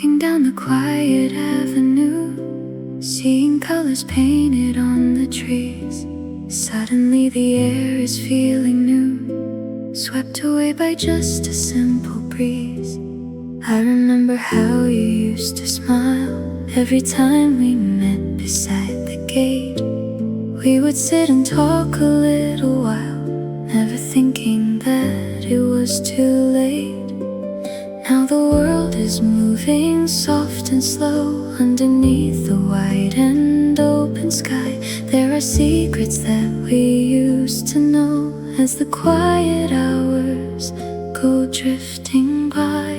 Walking down the quiet avenue, seeing colors painted on the trees. Suddenly the air is feeling new, swept away by just a simple breeze. I remember how you used to smile every time we met beside the gate. We would sit and talk a little while, never thinking that it was too late. Now the world is moving soft and slow underneath the wide and open sky. There are secrets that we used to know as the quiet hours go drifting by.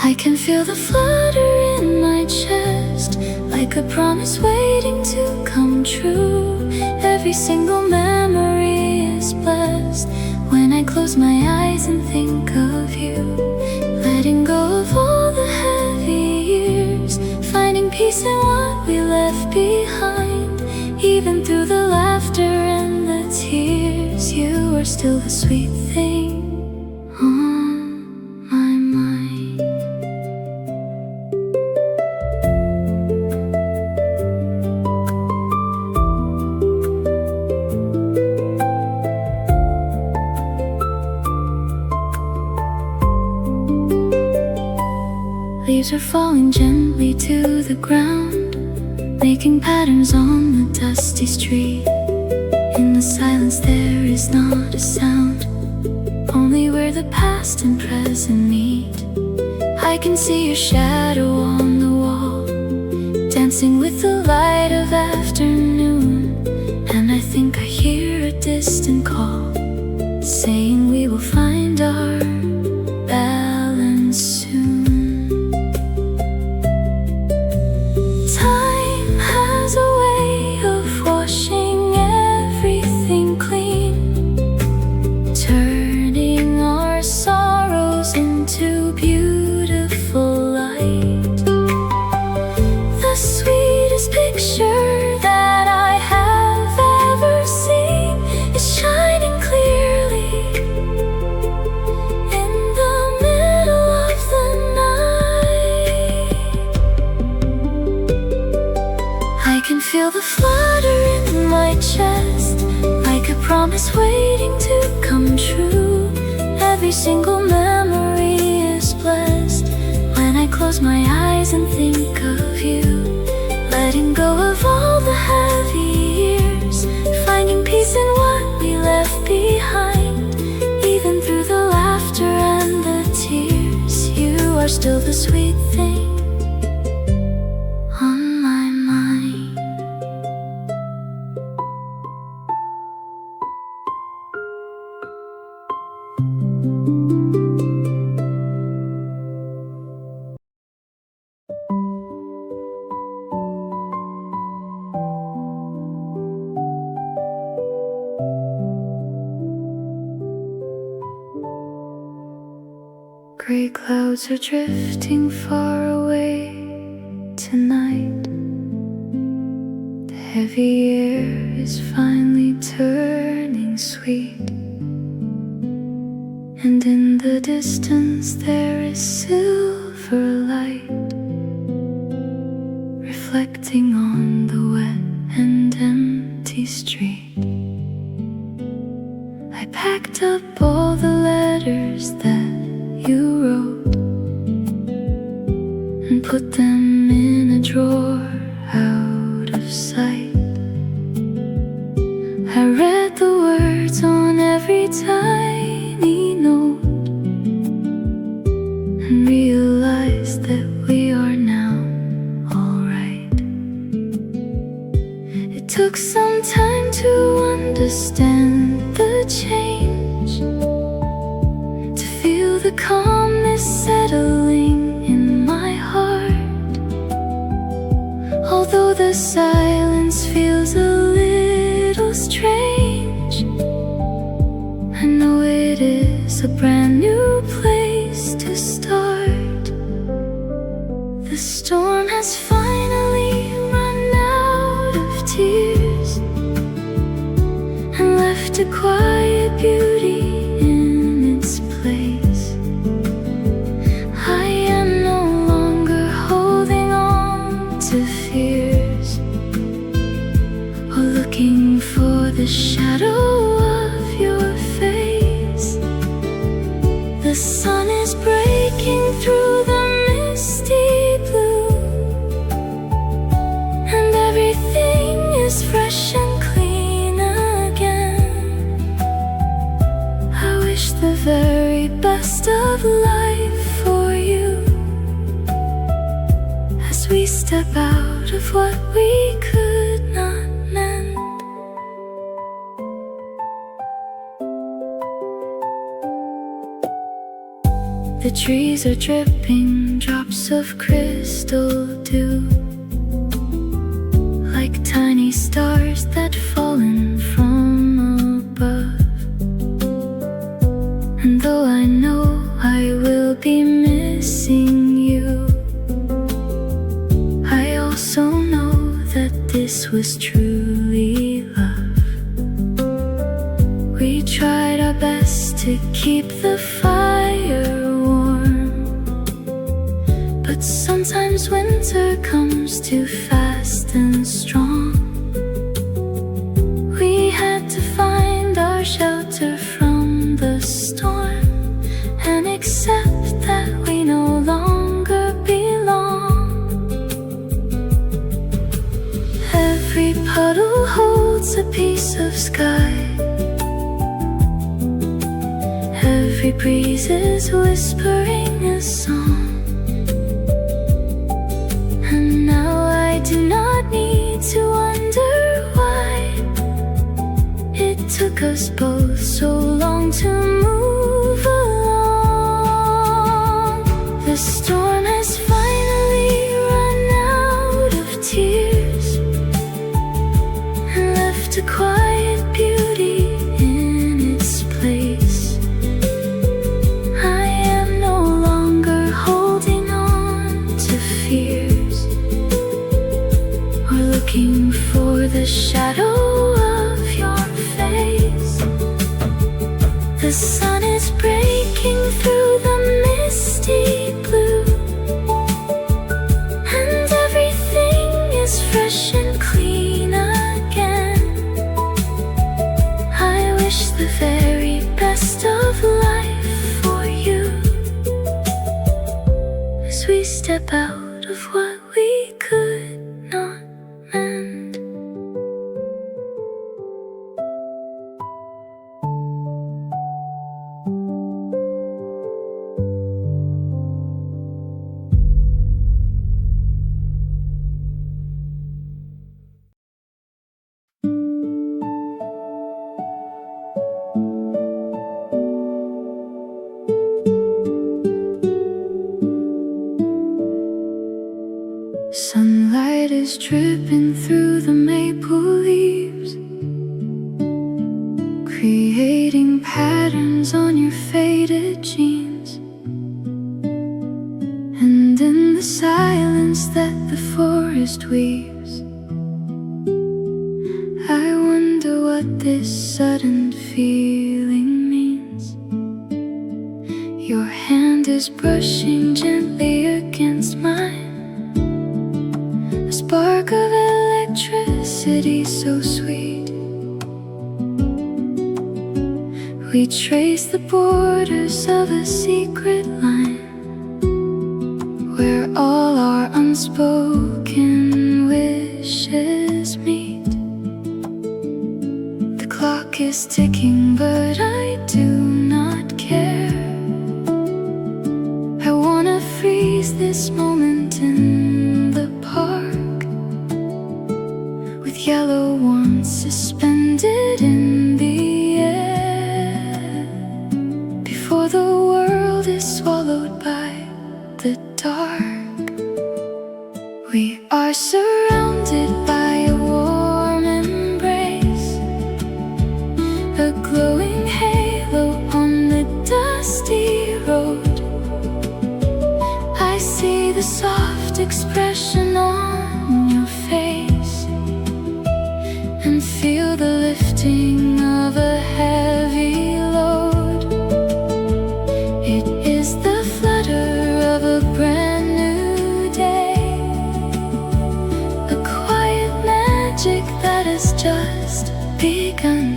I can feel the flutter in my chest, like a promise waiting to come true. Every single memory is blessed when I close my eyes and think of you. Letting go of all the heavy years, finding peace in what we left behind. Even through the laughter and the tears, you are still the sweet thing on my mind. Leaves are falling gently to the ground, making patterns on the dusty street. In the silence there is not a sound, only where the past and present meet. I can see your shadow on the wall, dancing with the light of afternoon. And I think I hear a distant call, saying we will find our balance soon. Feel the flutter in my chest, like a promise waiting to come true. Every single memory is blessed when I close my eyes and think of you. Letting go of all the heavy years, finding peace in what we left behind. Even through the laughter and the tears, you are still the sweet thing on my mind. Gray clouds are drifting far away tonight. The heavy air is finally turning sweet, and in the distance there is silver light reflecting on the wet and empty street. I packed up all the letters that you wrote and put them in a drawer out of sight. I read the words on every tiny note and realized that we are now alright. It took some time to understand the change, to feel the calmness settling in my heart. Although the silence feels a little strange, I know it is a brand new place to start. The storm has finally run out of tears and left a quiet beauty in its place. I step out of what we could not mend. The trees are dripping drops of crystal dew, like tiny stars that fallen from above. And though I know I will be missing you, I also know that this was truly love. We tried our best to keep the fire warm, but sometimes winter comes too fast and strong. We had to find our shelter from the storm and accept that we no longer belong. Every puddle holds a piece of sky. Every breeze is whispering a song. And now I do not need to wonder why it took us both so long to move along. The storm has finally run out of tears and left a quiet beauty in its place. I am no longer holding on to fears or looking for the shadow of your face. The sun is breaking through the misty blue, and everything is fresh and clean again. I wish the very best of life for you as we step out of what we could not mend. Sunlight is dripping through the maple leaves, creating patterns on your faded jeans. And in the silence that the forest weaves, I wonder what this sudden feeling means. Your hand is brushing gently against mine, a spark of electricity so sweet. We trace the borders of a secret line where all our unspoken wishes meet. The clock is ticking, but I do not care. I wanna freeze this moment in the park, with yellow warmth suspended in the air, before the world is swallowed by the dark. We are surrounded by a warm embrace, a glowing halo on the dusty road. I see the soft expression on your face and feel the lifting of a heavy load. It is the flutter of a brand new day, a quiet magic that has just begun.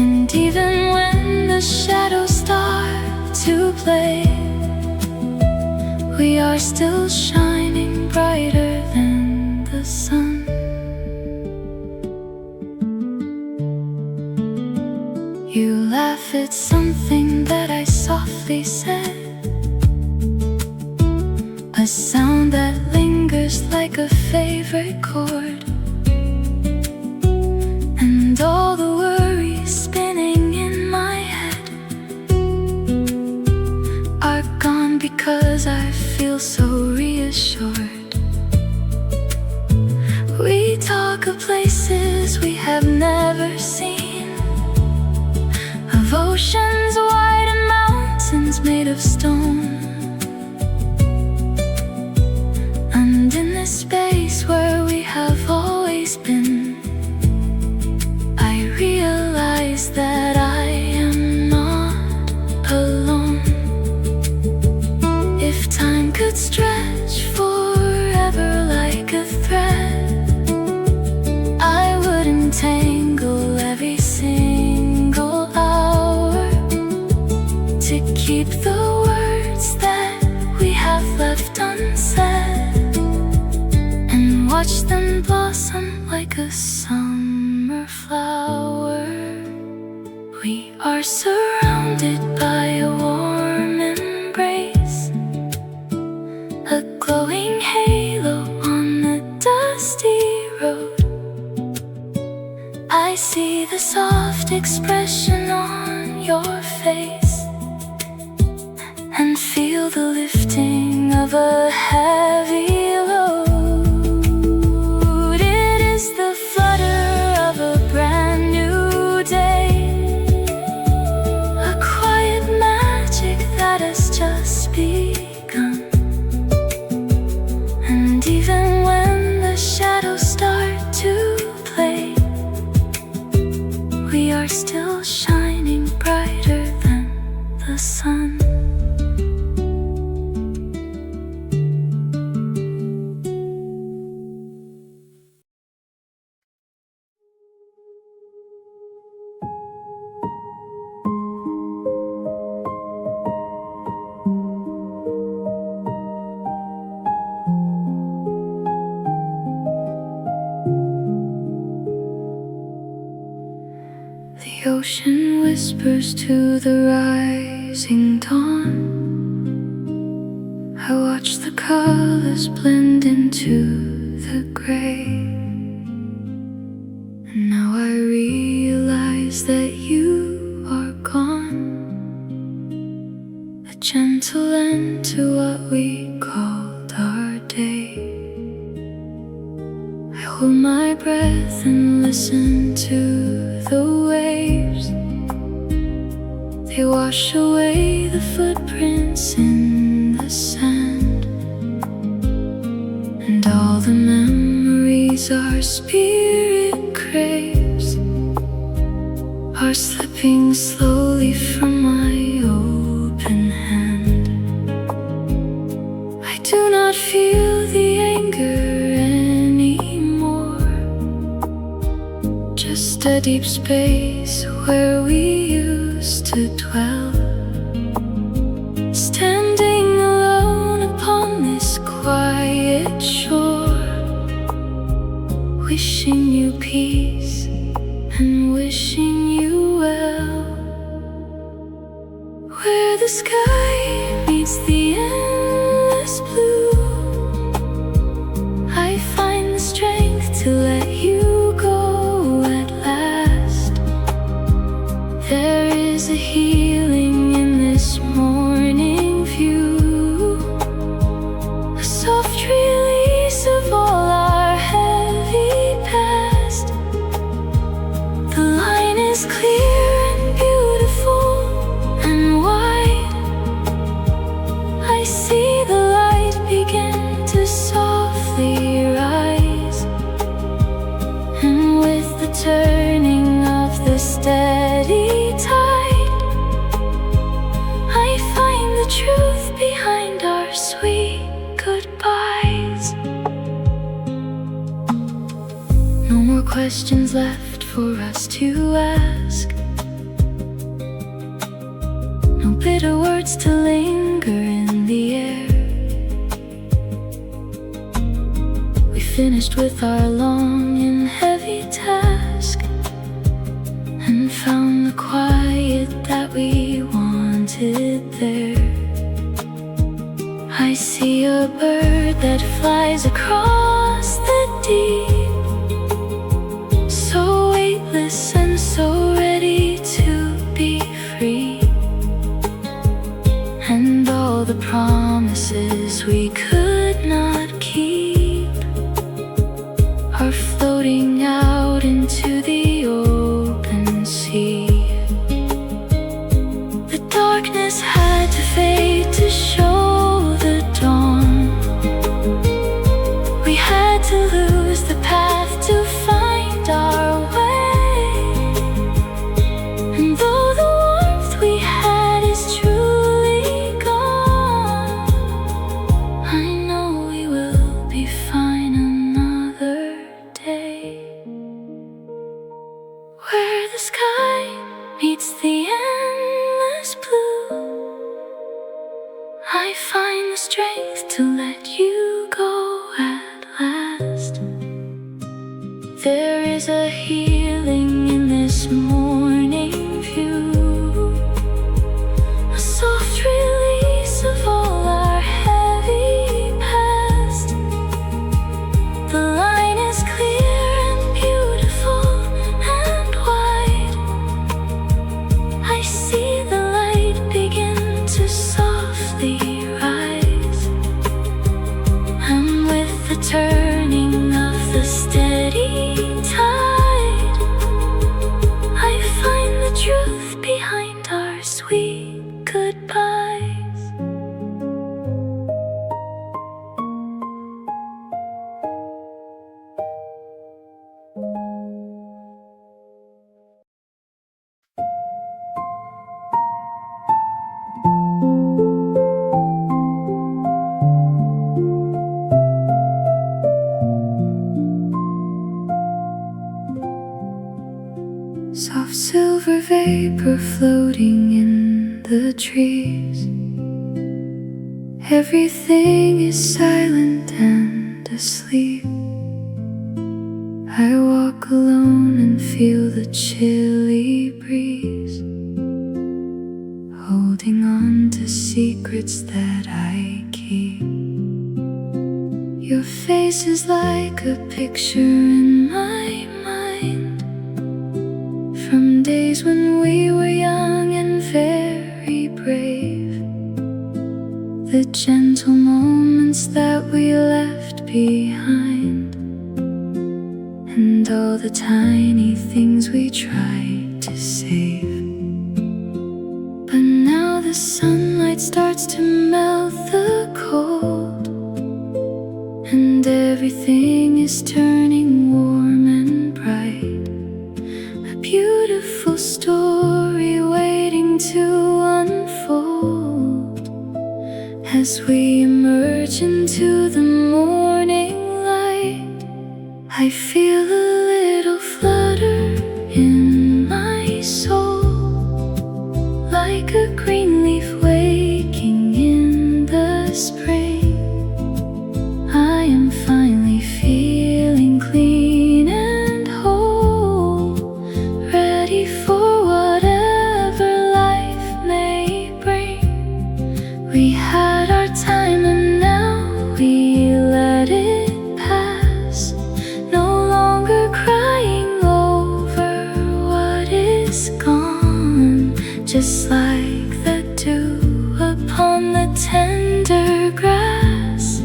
And even when the shadows start to play, we are still shining brighter than the sun. You laugh at something that I softly said, a a sound that lingers like a favorite chord, and all the worries spinning in my head are gone because I feel so reassured. We talk of places we have never seen, of oceans wide and mountains made of stone. And in this space where we have always been, I realize that I am not alone. If time could stretch forever like a thread, I would entangle every single hour to keep the words that we have left unsaid, and watch them blossom like a summer flower. We are surrounded by a warm embrace, a glowing halo on the dusty road. I see the soft expression on your face and feel the lifting of a heavy load. It is the flutter of a brand new day, a quiet magic that has just begun. And even when the shadows start to play, we are still shining brighter than the sun. The ocean whispers to the rising dawn. I watch the colors blend into the gray, and now I realize that you are gone, a gentle end to what we called our day. I hold my breath and listen to the waves. They wash away the footprints in the sand, and all the memories our spirit craves are slipping slowly from my open hand. I do not feel the anger anymore, just a deep space where we used to dwell, standing alone upon this quiet shore, wishing you peace and wishing you well, where the sky meets the endless blue. I find the strength to let you go at last. There is a healing in this morning view, a soft release of all our heavy past. The line is clear and beautiful and wide. I see the light begin to softly rise, and with the turning of the steady tide, I find the truth behind our sweet goodbyes. No more questions left for us to ask, no bitter words to linger in the air. We finished with our long and heavy task, and found the quiet that we wanted there. I see a bird that flies across the deep, so weightless and so ready to be free. And all the promises we could not keep are floating out into the open sea. The darkness had to fade to show the dawn. We had to lose the path to find our way. And though the warmth we had is truly gone, I know we will be fine another day. Where the sky meets the endless blue, I find the strength to let you go at last. There is a healing in this morning view, a soft release of all our heavy past. The line is clear and beautiful and wide. I see the light begin to softly rise, and with the turning of the steady tide, I find the truth behind our sweet goodbyes. Soft silver vapor floating in the trees. Everything is silent and asleep. I walk alone and feel the chilly breeze, holding on to secrets that I keep. Your face is like a picture in my mind, from days when we were young and very brave. The gentle moments that we left behind, and all the tiny things we tried to save. But now the sunlight starts to melt the cold, and everything is turning warm and bright. A beautiful story waiting to unfold as we emerge into the morning light. I feel a little flutter in my soul, like a green leaf waking in the spring. I am finally feeling clean and whole, ready for whatever life may bring. We had our time and now we let it pass, no longer crying over what is gone. Just like the dew upon the tender grass,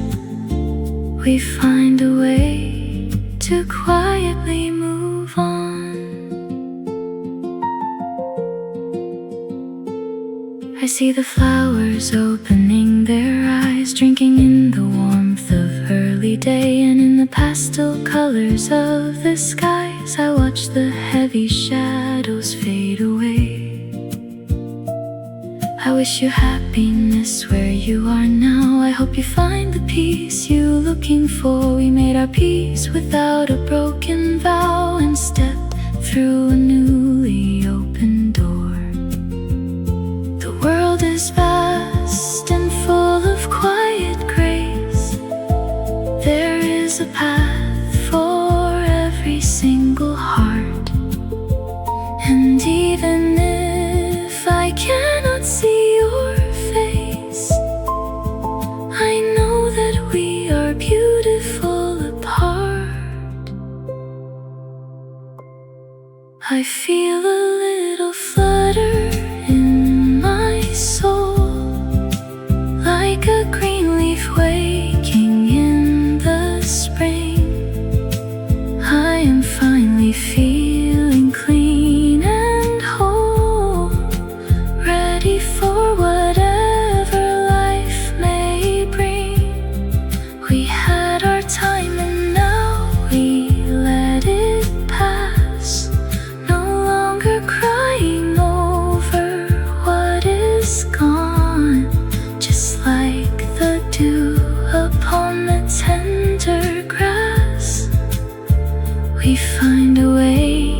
we find a way to quietly move on. I see the flowers opening their eyes, drinking in the warmth of early day, and in the pastel colors of the skies I watch the heavy shadows fade away. I wish you happiness where you are now. I hope you find the peace you're looking for. We made our peace without a broken vow, and step through a newly opened door. The world is vast and full of quiet grace. There is a path for every single heart, and even if I cannot see your face, I we are beautiful apart. I feel a little flutter in my soul, like a green leaf waking in the spring. I am finally feeling clean and whole, ready for whatever life may bring. We had our time and now we let it pass, no longer crying over what is gone. Just like the dew upon the tender grass, we find a way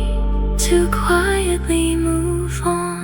to quietly move on.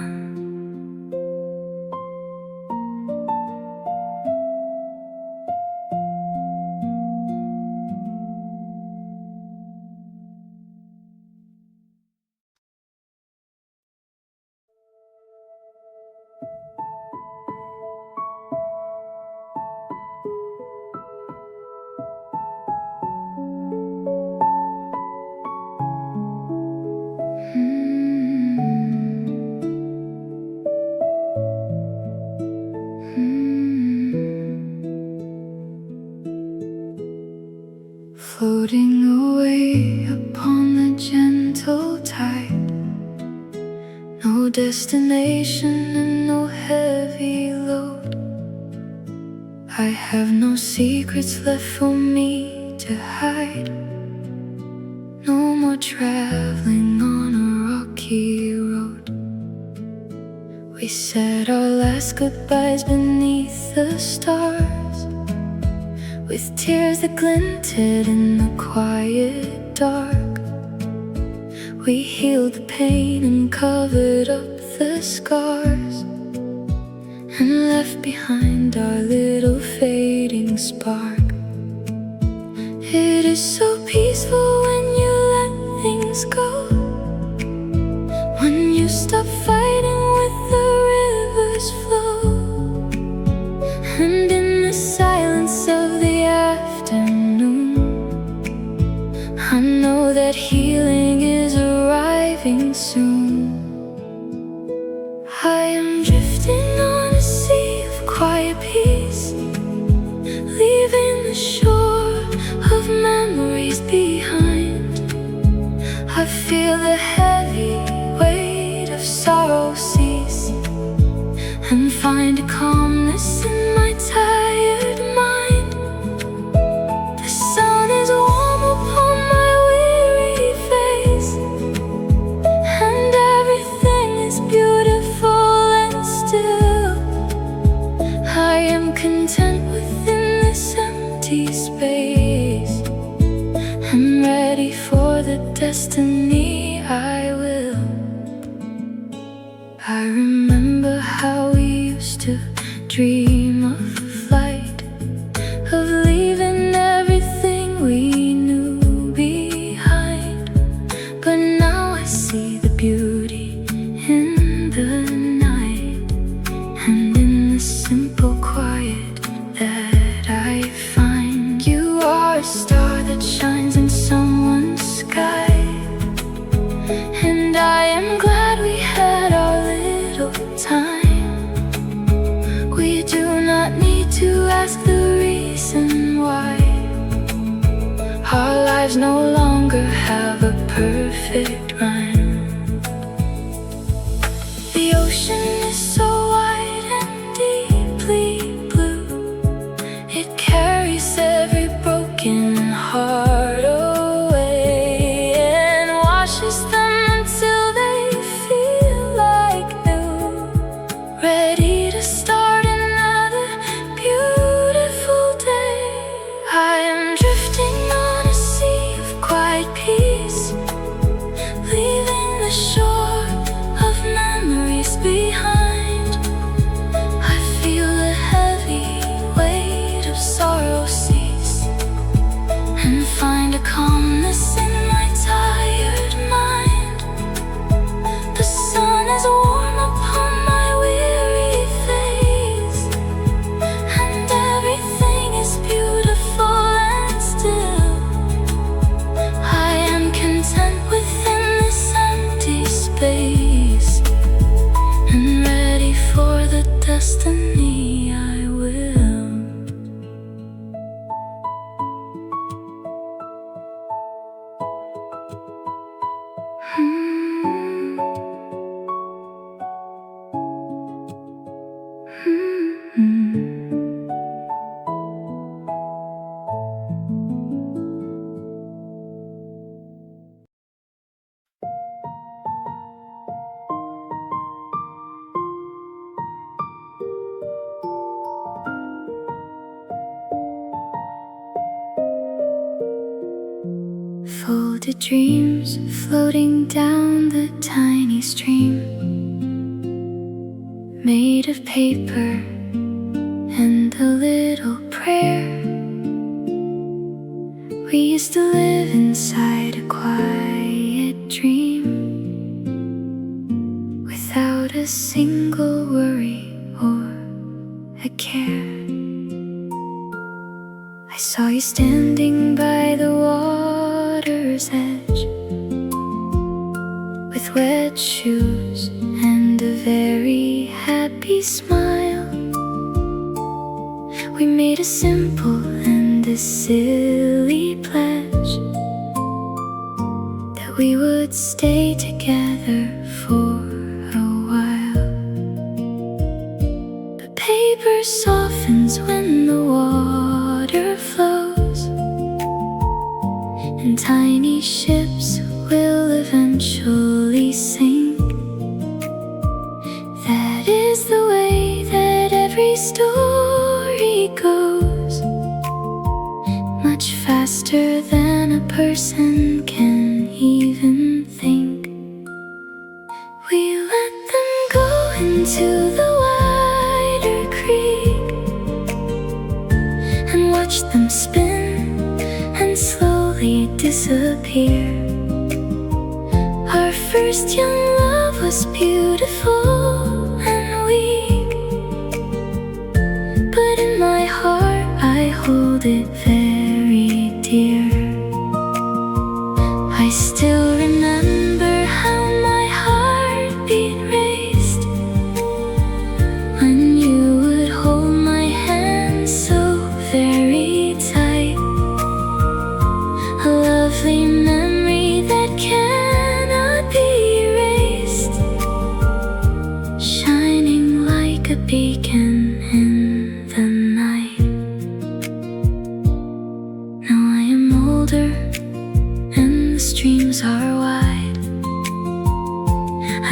Floating away upon the gentle tide, no destination and no heavy load. I have no secrets left for me to hide, no more traveling on a rocky road. We said our last goodbyes beneath the stars, with tears that glinted in the quiet dark. We healed the pain and covered up the scars, and left behind our little fading spark. It is so peaceful when you let things go, when you stop fighting with the river's flow. And in the silence of the afternoon, I know that healing is arriving soon. I am drifting on a sea of quiet peace, leaving the shore of memories behind. I feel the heavy weight of sorrow cease, and find a calmness in my tired mind. The sun is warm upon my weary face, and everything is beautiful and still. I am content within this empty space, and ready for the destiny I will. I remember how we used to dream of flight, of leaving everything we knew behind. But now I see the beauty in the night, and in the simple quiet that I find. You are a star that shines in someone's sky, and I am glad we had our little time. We do not need to ask the reason why. Our lives no longer have a perfect rhyme. The ocean is so wide and deeply blue, it carries every broken heart away, and washes them until they feel like new, ready to start another beautiful day. I am drifting on a sea of quiet peace, leaving the shore of memories behind. I feel the heavy weight of sorrow cease, and folded dreams floating down the tiny stream, made of paper and a little prayer. We used to live inside a quiet dream, without a single worry or a care. I saw you standing by the water's edge, with wet shoes and a very happy smile. We made a simple and a silly pledge that we would stay together for a while. The paper softens when the water flows, and tiny ships will eventually sink. That is the way that every story goes, much faster than a person can even think. We let them go into the wider creek and watch them spin and slowly disappear. Our first young love was beautiful and weak, but in my heart I hold it very dear. I still remember how my heartbeat raced when you would hold my hand so very tight. A lovely memory that cannot be erased, shining like a beacon in the night. Now I am older and the streams are wide.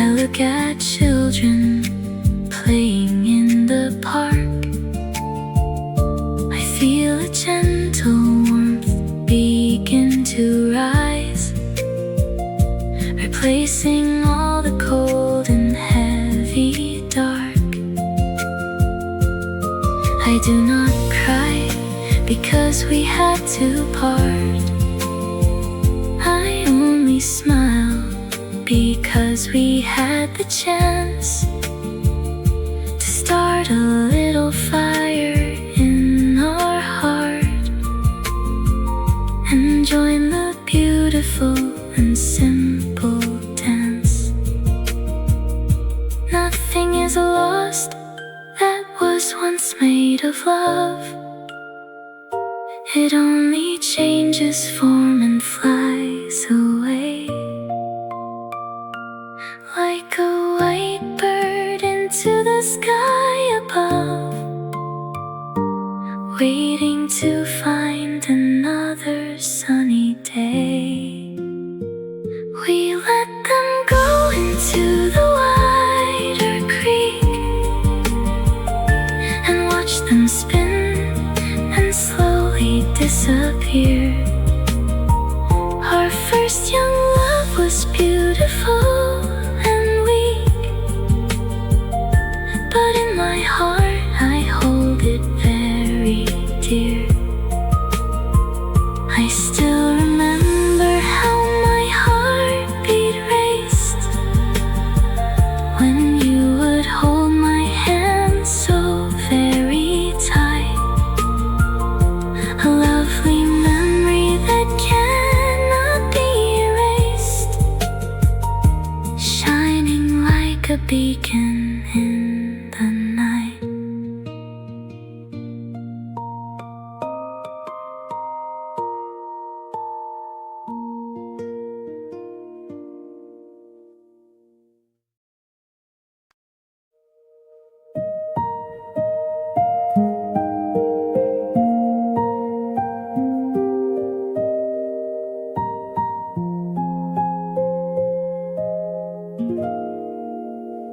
I look at children playing in the park. I feel a gentle warmth begin to rise, replacing all the cold and heavy dark. I do not cry because we had to part. I only smile because we had the chance to start a little fire in our heart and join the beautiful and simple dance. Nothing is lost that was once made of love. It only changes form and flies away, like a white bird into the sky above, waiting to find another sunny day. We let them go into the wider creek and watch them spin and slowly disappear. Our first young love was beautiful and weak, but in my heart I hold it very dear. I still remember how my heartbeat raced when you would hold my hand so very tight. A lovely memory that cannot be erased, shining like a beacon in the night.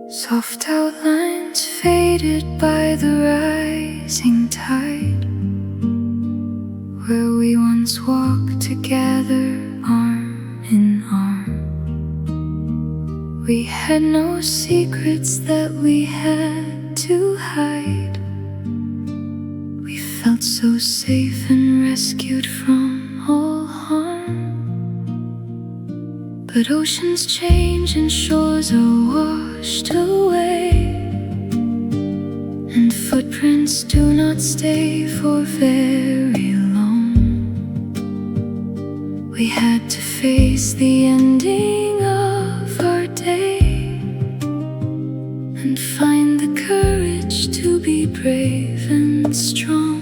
Soft outlines faded by the rising tide, where we once walked together, arm had no secrets that we had to hide. We felt so safe and rescued from all harm. But oceans change and shores are washed away, and footprints do not stay for very long. We had to face the ending of our day and find the courage to be brave and strong.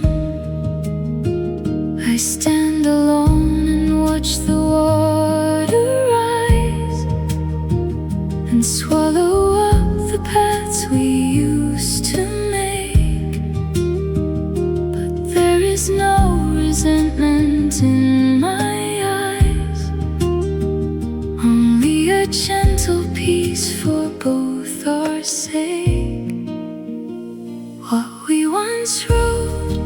I stand alone and watch the water rise and swallow up the paths we used to make. But there is no resentment in my eyes, only a gentle peace for both our sake. What we once wrote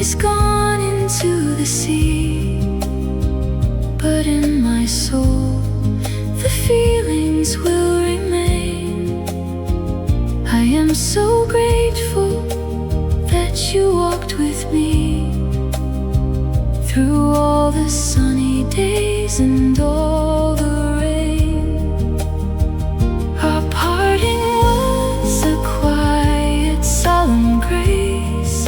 is gone into the sea, but in my soul the feelings will remain. I am so grateful that you walked with me through all the sunny days and all the rain. Our parting was a quiet, solemn grace,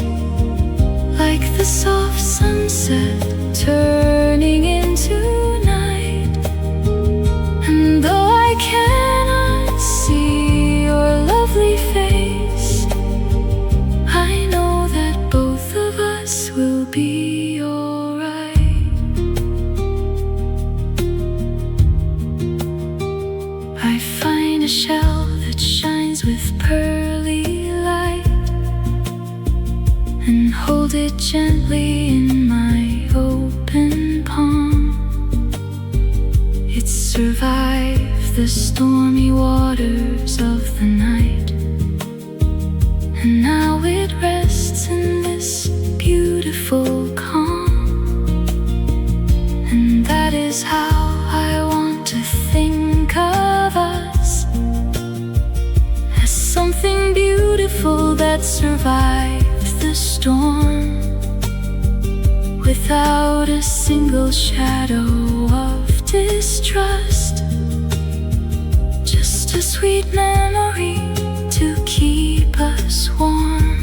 like the soft sunset turning into night. And though I cannot see your lovely face, I know that both of us will be alright. I find a shell that shines with pearly light and hold it gently in my open palm. It's survived the stormy waters of the night, and now it rests in this beautiful calm. And that is how I want to think of us, as something beautiful that survives the storm without a single shadow of distrust. Just a sweet memory to keep us warm.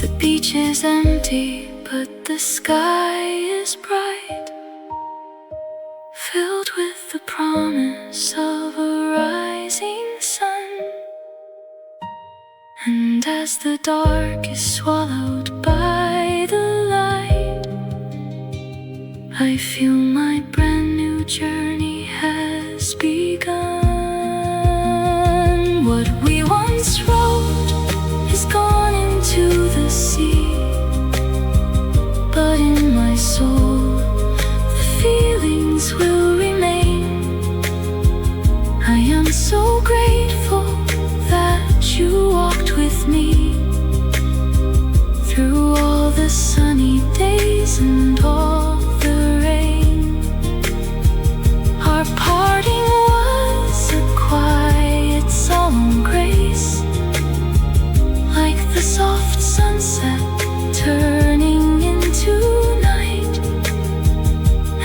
The beach is empty, but the sky is bright, filled with the promise of a rising sun. And as the dark is swallowed by the light, I feel my brand new journey has begun. What we once wrote is gone into the sea, but in my soul the feelings will remain. I am so grateful that you walked with me through all the sunny days and all the rain. Our parting was a quiet, solemn grace, like the soft sunset turning into night.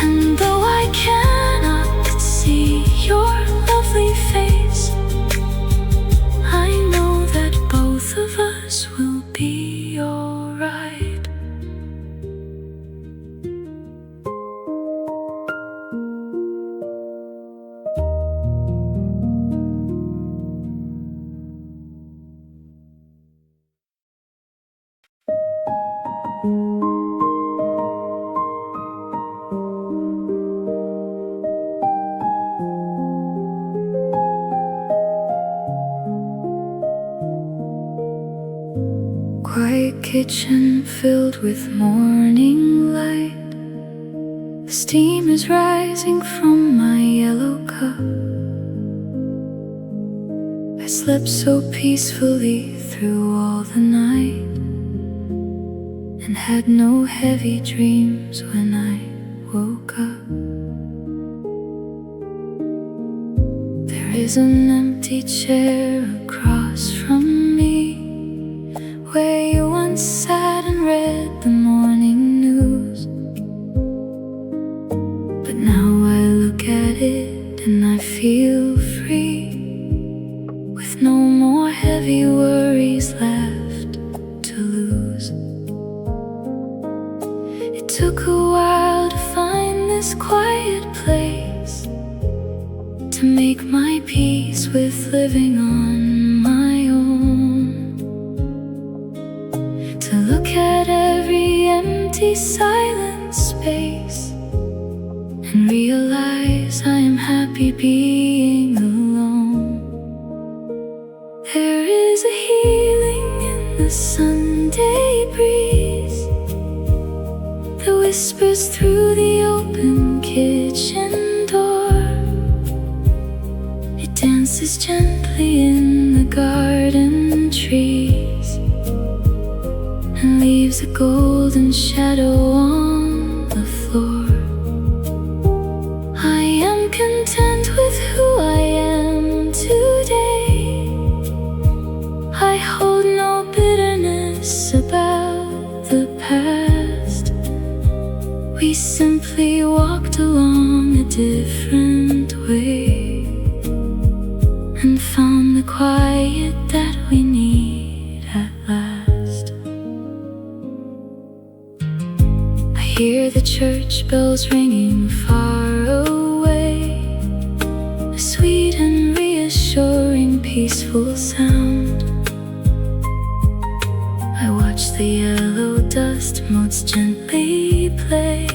And though I cannot see your lovely face, I know that both of us will be alright. Quiet kitchen filled with morning light. The steam is rising from my yellow cup. I slept so peacefully through all the night and had no heavy dreams when I woke up. There is an empty chair across from me, where you once sat and read the morning news. But now I look at it and I feel free, with no more heavy worries left to lose. It took a while to find this quiet place, to make my peace with living on my own, to look at every empty silent space and realize I am happy being alone. There is a healing in the Sunday breeze that whispers through the open kitchen door. It dances gently in the garden trees and leaves a golden shadow on the floor. I am content with who I am today. I hold no bitterness about the past. We simply walked along a different way and found the quiet that we need at last. I hear the church bells ringing far away, a sweet and reassuring peaceful sound. I watch the yellow dust motes gently play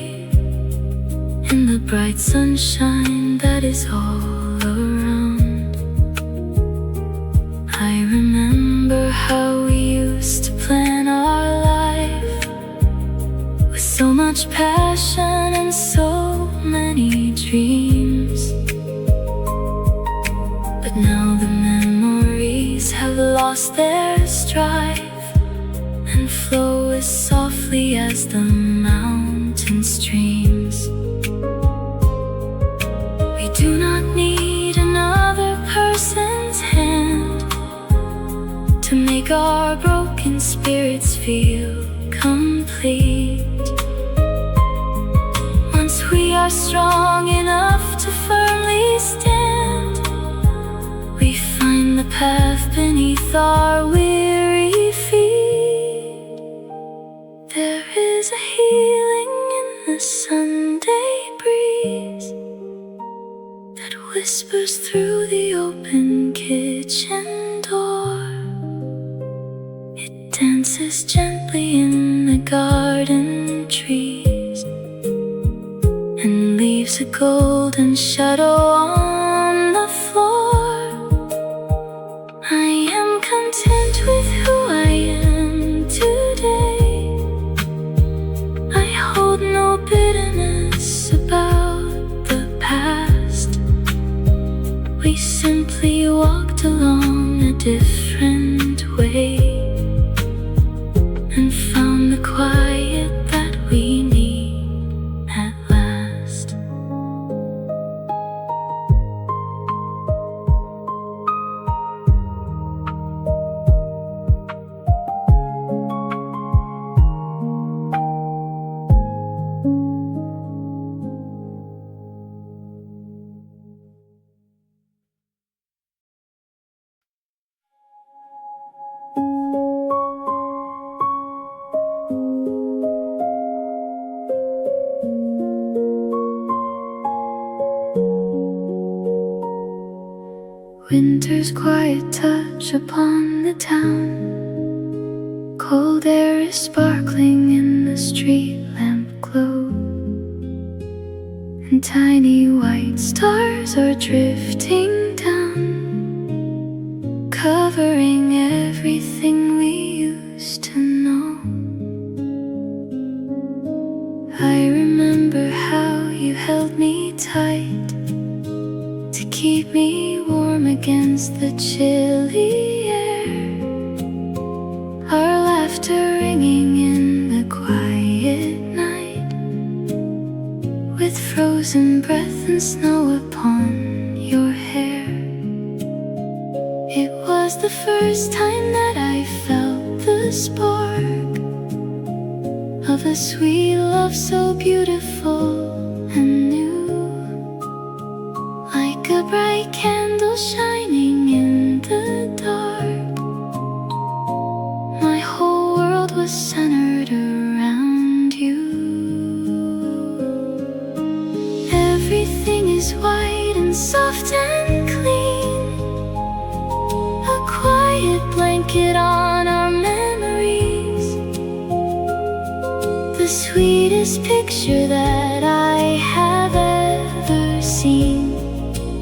in the bright sunshine that is all around. I remember how we used to plan our life with so much passion and so many dreams. But now the memories have lost their strife and flow as softly as the mountain streams. We do not need another person's hand to make our broken spirits feel complete. Once we are strong enough to firmly stand, we find the path beneath our weary feet. There is a healing in the Sunday breeze that whispers through the open kitchen door. It dances gently in the garden trees and leaves a golden shadow on the floor. I am content with who I am today. I hold no bitterness about the past. We simply walked along a different way and found the quiet that we need at last. Winter's quiet touch upon the town. Cold air is sparkling in the street lamp glow, and tiny white stars are drifting down, covering everything we used to know. I remember how you held me tight to keep me warm against the chilly air, our laughter ringing in the quiet night, with frozen breath and snow upon your hair. of a sweet love so beautiful and new, like a bright candle shining in the dark. My whole world was centered around you. Everything is white and soft and clean, a quiet blanket on our memories. The sweetest picture that I have ever seen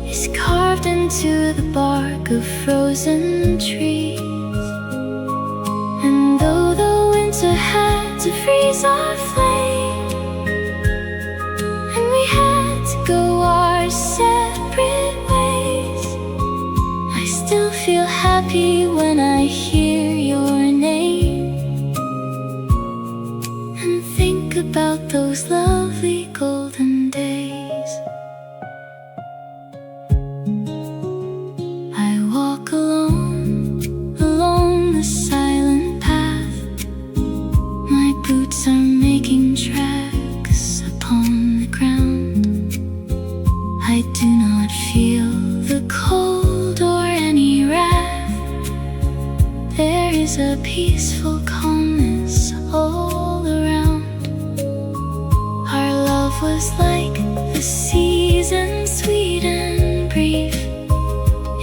is carved into the bark of frozen trees. And though the winter had to freeze our flame, and we had to go our separate ways, I still feel happy when I hear your name and think about those lovely golden days. I walk alone along the silent path. My boots are making tracks upon the ground. I do not feel the cold or any wrath. There is a peaceful calmness all around. Our love was like the season, sweet and brief.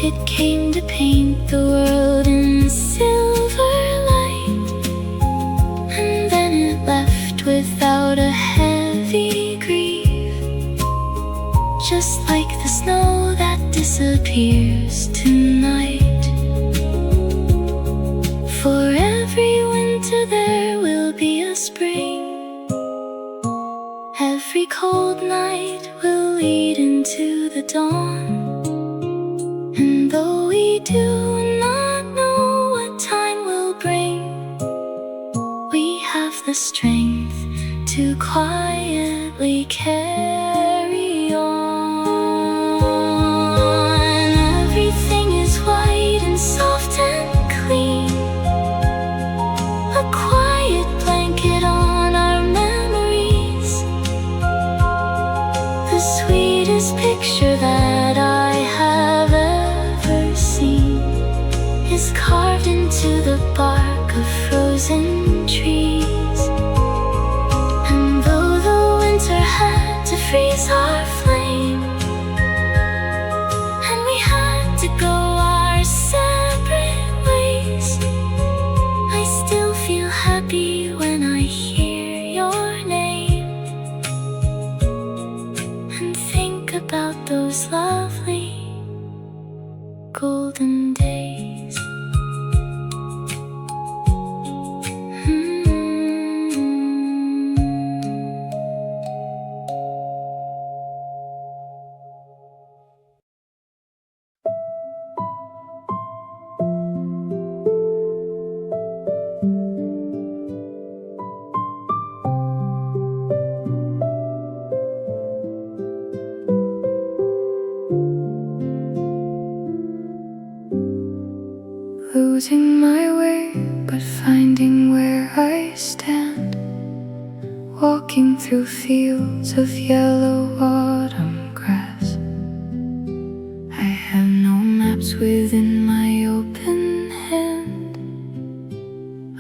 It came to paint the world in silver light, and then it left without a heavy grief, just like the snow that disappears tonight. For every winter there will be a spring. Every cold night will lead into the dawn. And though we do not know what time will bring, we have the strength to quietly carry on. Everything is white and soft and clean, a quiet blanket on our memories. The sweetest picture that I have ever seen is carved into the bark of frozen trees. And though the winter had to freeze our flame, and we had to go our separate ways, I still feel happy when I hear your name and think about those lovely golden days. Losing my way, but finding where I stand. Walking through fields of yellow autumn grass. I have no maps within my open hand.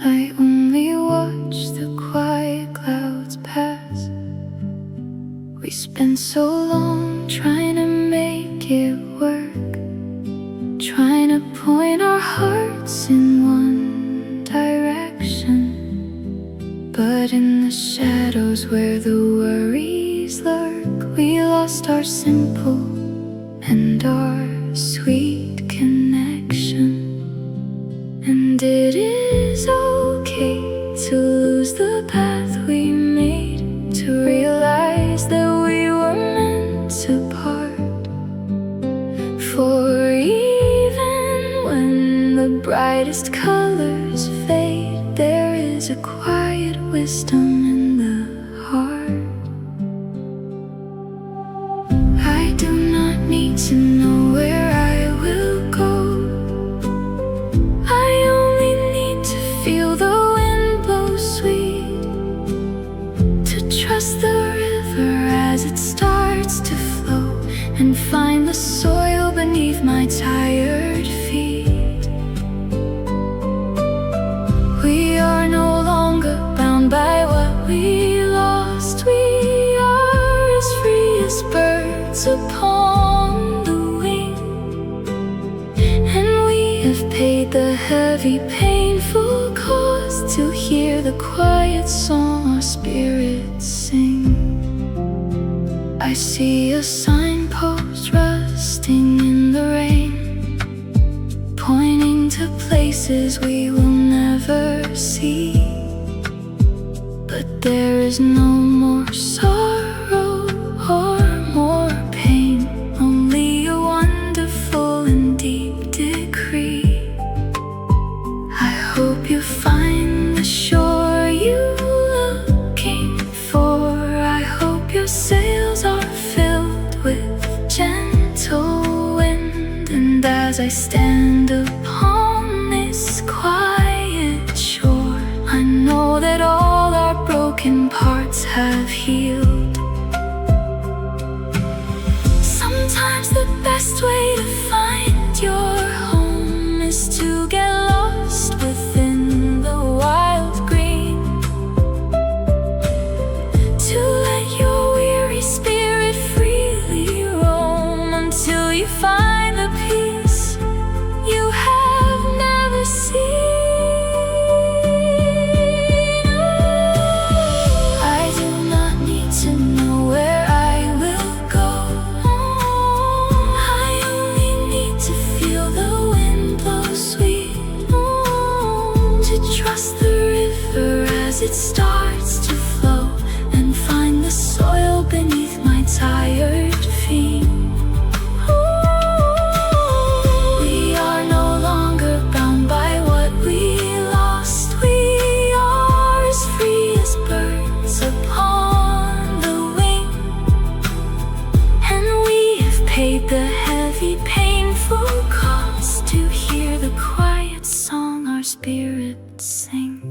I only watch the quiet clouds pass. We spent so long trying to make it work, trying to point our hearts in one direction. But in the shadows where the worries lurk, we lost our simple and our sweet connection. And it is okay to lose the path we made, to realize that we were meant to part. For the brightest colors fade, there is a quiet wisdom in the heart. I do not need to know where I will go. I only need to feel the wind blow sweet what we lost. We are as free as birds upon the wing, and we have paid the heavy, painful cost to hear the quiet song our spirits sing. I see a signpost rusting in the rain, pointing to places we will never see. But there is no more sorrow or more pain, only a wonderful and deep decree. I hope you find the shore you're looking for. I hope your sails are filled with gentle wind. And as I stand upon this quiet shore, I know that all our broken parts have healed. Sometimes the best way to find your home is to get lost within the wild green, to let your weary spirit freely roam until you find the peace you have never seen. I do not need to know where I will go. I only need to feel the wind blow sweet, to trust the river as it starts to flow, and find the soil beneath my tired feet. We are no longer bound by what we lost. We are as free as birds upon the wing, and we have paid the heavy, painful cost to hear the quiet song our spirits sing.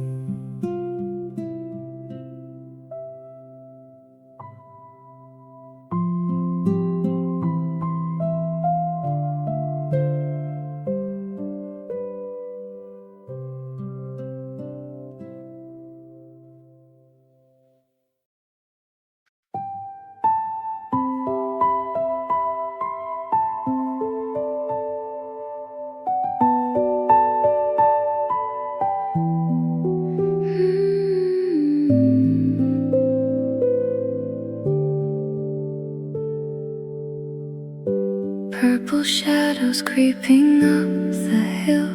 Purple shadows creeping up the hill.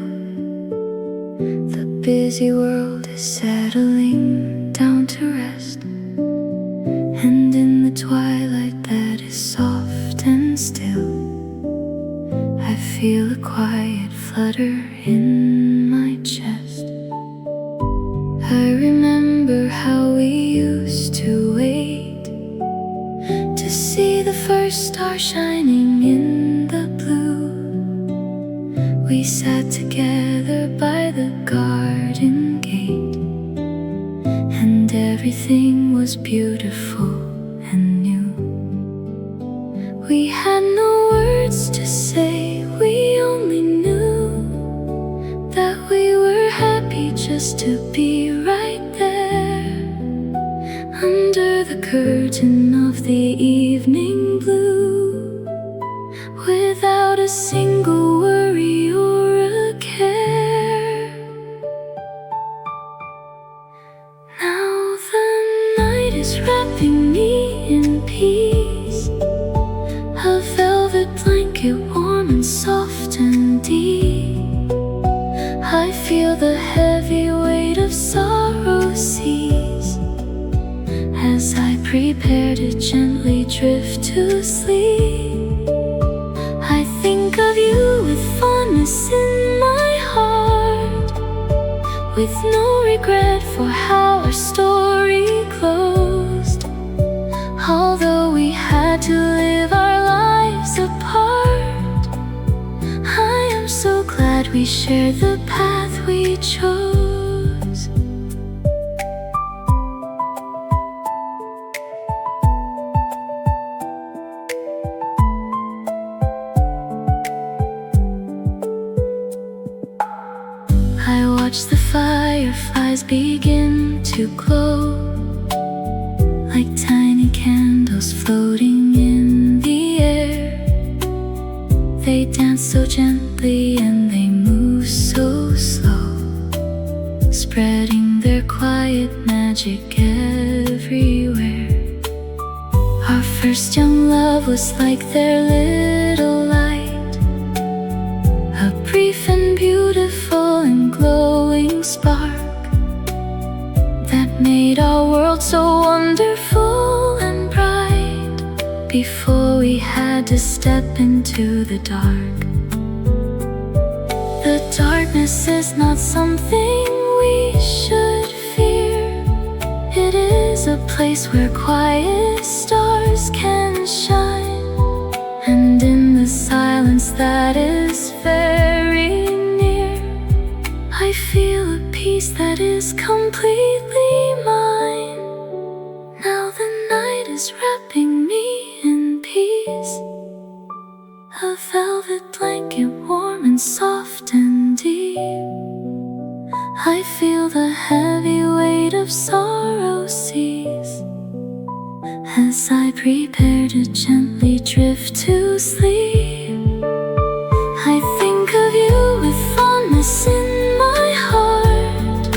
The busy world is settling down to rest, and in the twilight that is soft and still, I feel a quiet flutter in my chest. I remember how we used to wait to see the first star shining in the blue. We sat together by the garden gate, and everything was beautiful and new. We had no words to say, we only knew that we were happy just to be right there, under the curtain of the evening blue, without a single worry or a care. Now the night is wrapping me in peace, a velvet blanket warm and soft and deep. I feel the heavy weight of sorrow cease as I prepare to gently drift to sleep. I think of you with fondness in my heart, with no regret for how our story closed. Although we had to live our lives apart, I am so glad we shared the path we chose. I watch the fireflies begin to glow, like tiny candles floating in the air. They dance so gently and they move so slow, spreading their quiet magic everywhere. Our first young love was like their little light, a brief and beautiful and glowing spark that made our world so wonderful and bright before we had to step into the dark. The darkness is not something we should fear. It is a place where quiet stars can shine, and in the silence that is very near, I feel a peace that is completely mine. Now the night is wrapping me in peace, a velvet blanket warm and soft and deep. I feel the heavy weight of sorrow cease as I prepare to gently drift to sleep. I think of you with fondness in my heart,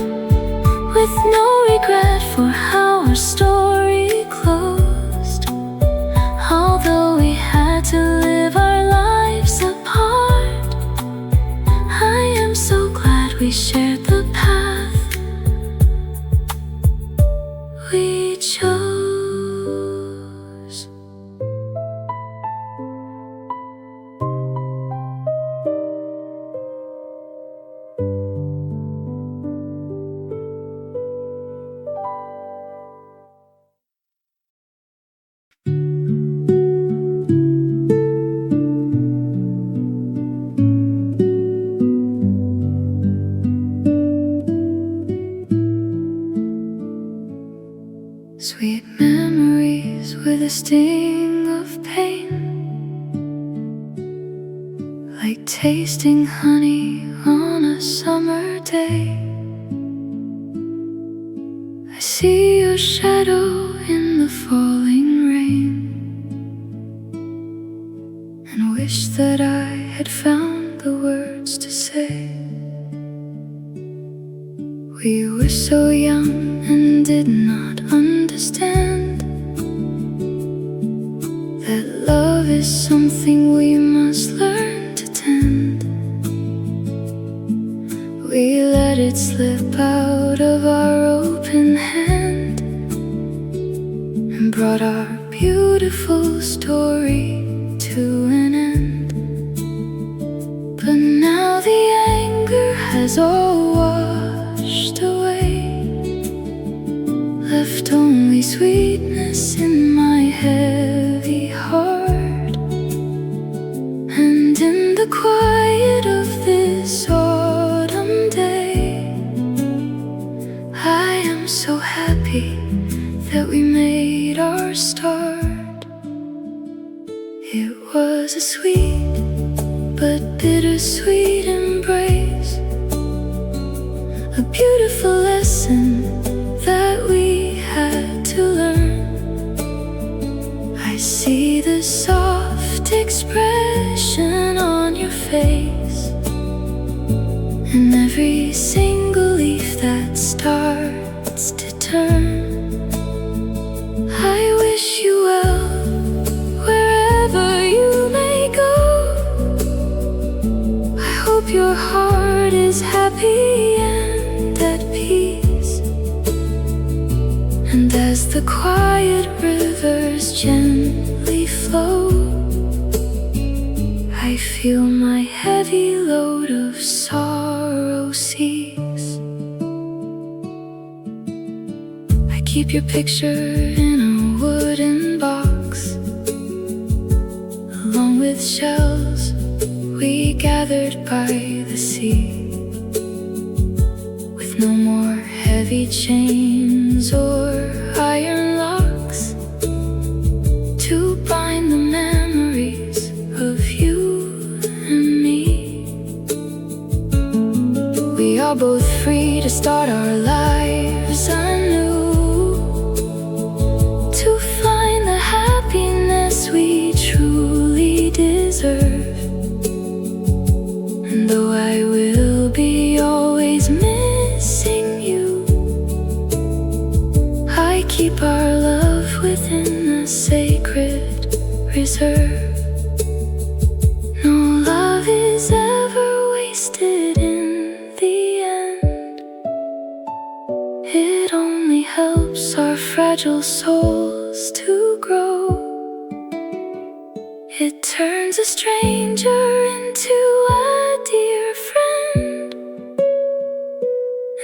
with no regret for how our story closed. Although we had to live our lives apart, I am so glad we shared the path we chose. Sweet memories with a sting of pain, like tasting honey on a summer day. I see your shadow in the falling rain, and wish that I had found the words to say. We were so young and did not understand that love is something we must learn to tend. We let it slip out of our open hand and brought our beautiful story to an end. But now the anger has all washed away, left only sweetness in my heavy heart. And in the quiet of this autumn day, I am so happy that we made our start. It was a sweet but bittersweet embrace, a beautiful lesson that we had to learn. I see the soft expression on your face, and every single leaf that starts to turn. I wish you well wherever you may go. I hope your heart is happy and at peace. And as the quiet rivers gently flow, I feel my heavy load of sorrow cease. I keep your picture in a wooden box, along with shells we gathered by the sea, with no more heavy chains or iron locks to bind the memories of you and me. We are both free to start our lives anew, I keep our love within a sacred reserve. No love is ever wasted in the end. It only helps our fragile souls to grow. It turns a stranger into a dear friend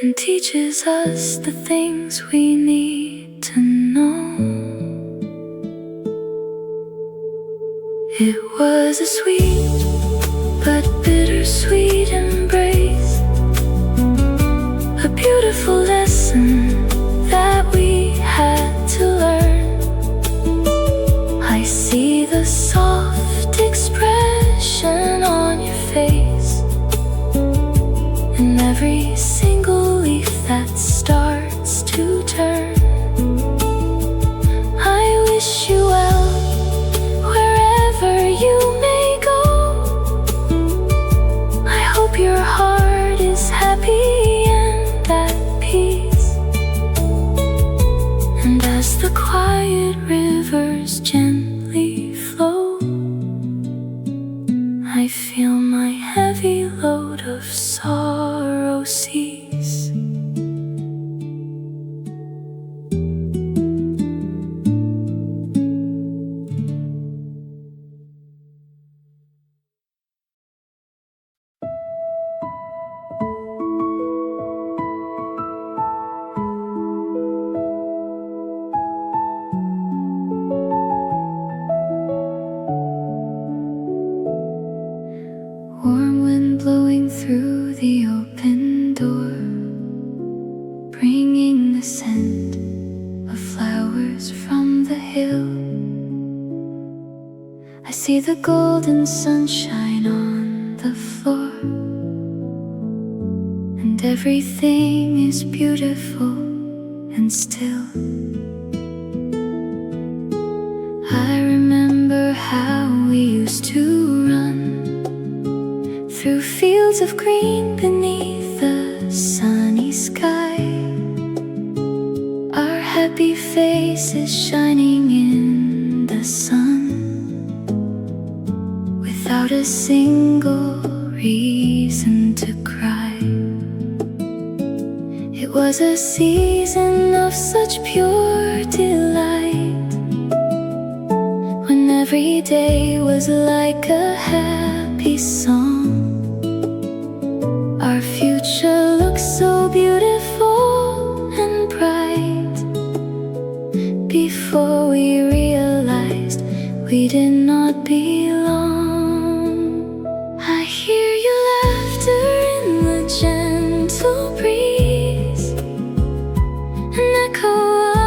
and teaches us the things we need to know. It was a sweet but bittersweet embrace, a beautiful lesson that we had to learn. I see the soft expression on your face and every single leaf that starts to turn. I wish you well wherever you may go. I hope your heart is happy and at peace. And as the quiet rivers gently flow, I feel my heavy load of sorrow cease. Warm wind blowing through the open door, bringing the scent of flowers from the hill. I see the golden sunshine on the floor, and everything is beautiful and still. I remember how we used to run through fields of green beneath the sunny sky, our happy faces shining in the sun, without a single reason to cry. It was a season of such pure delight, when every day was like a happy song. Our future looked so beautiful and bright, before we realized we did not belong. I hear your laughter in the gentle breeze, an echo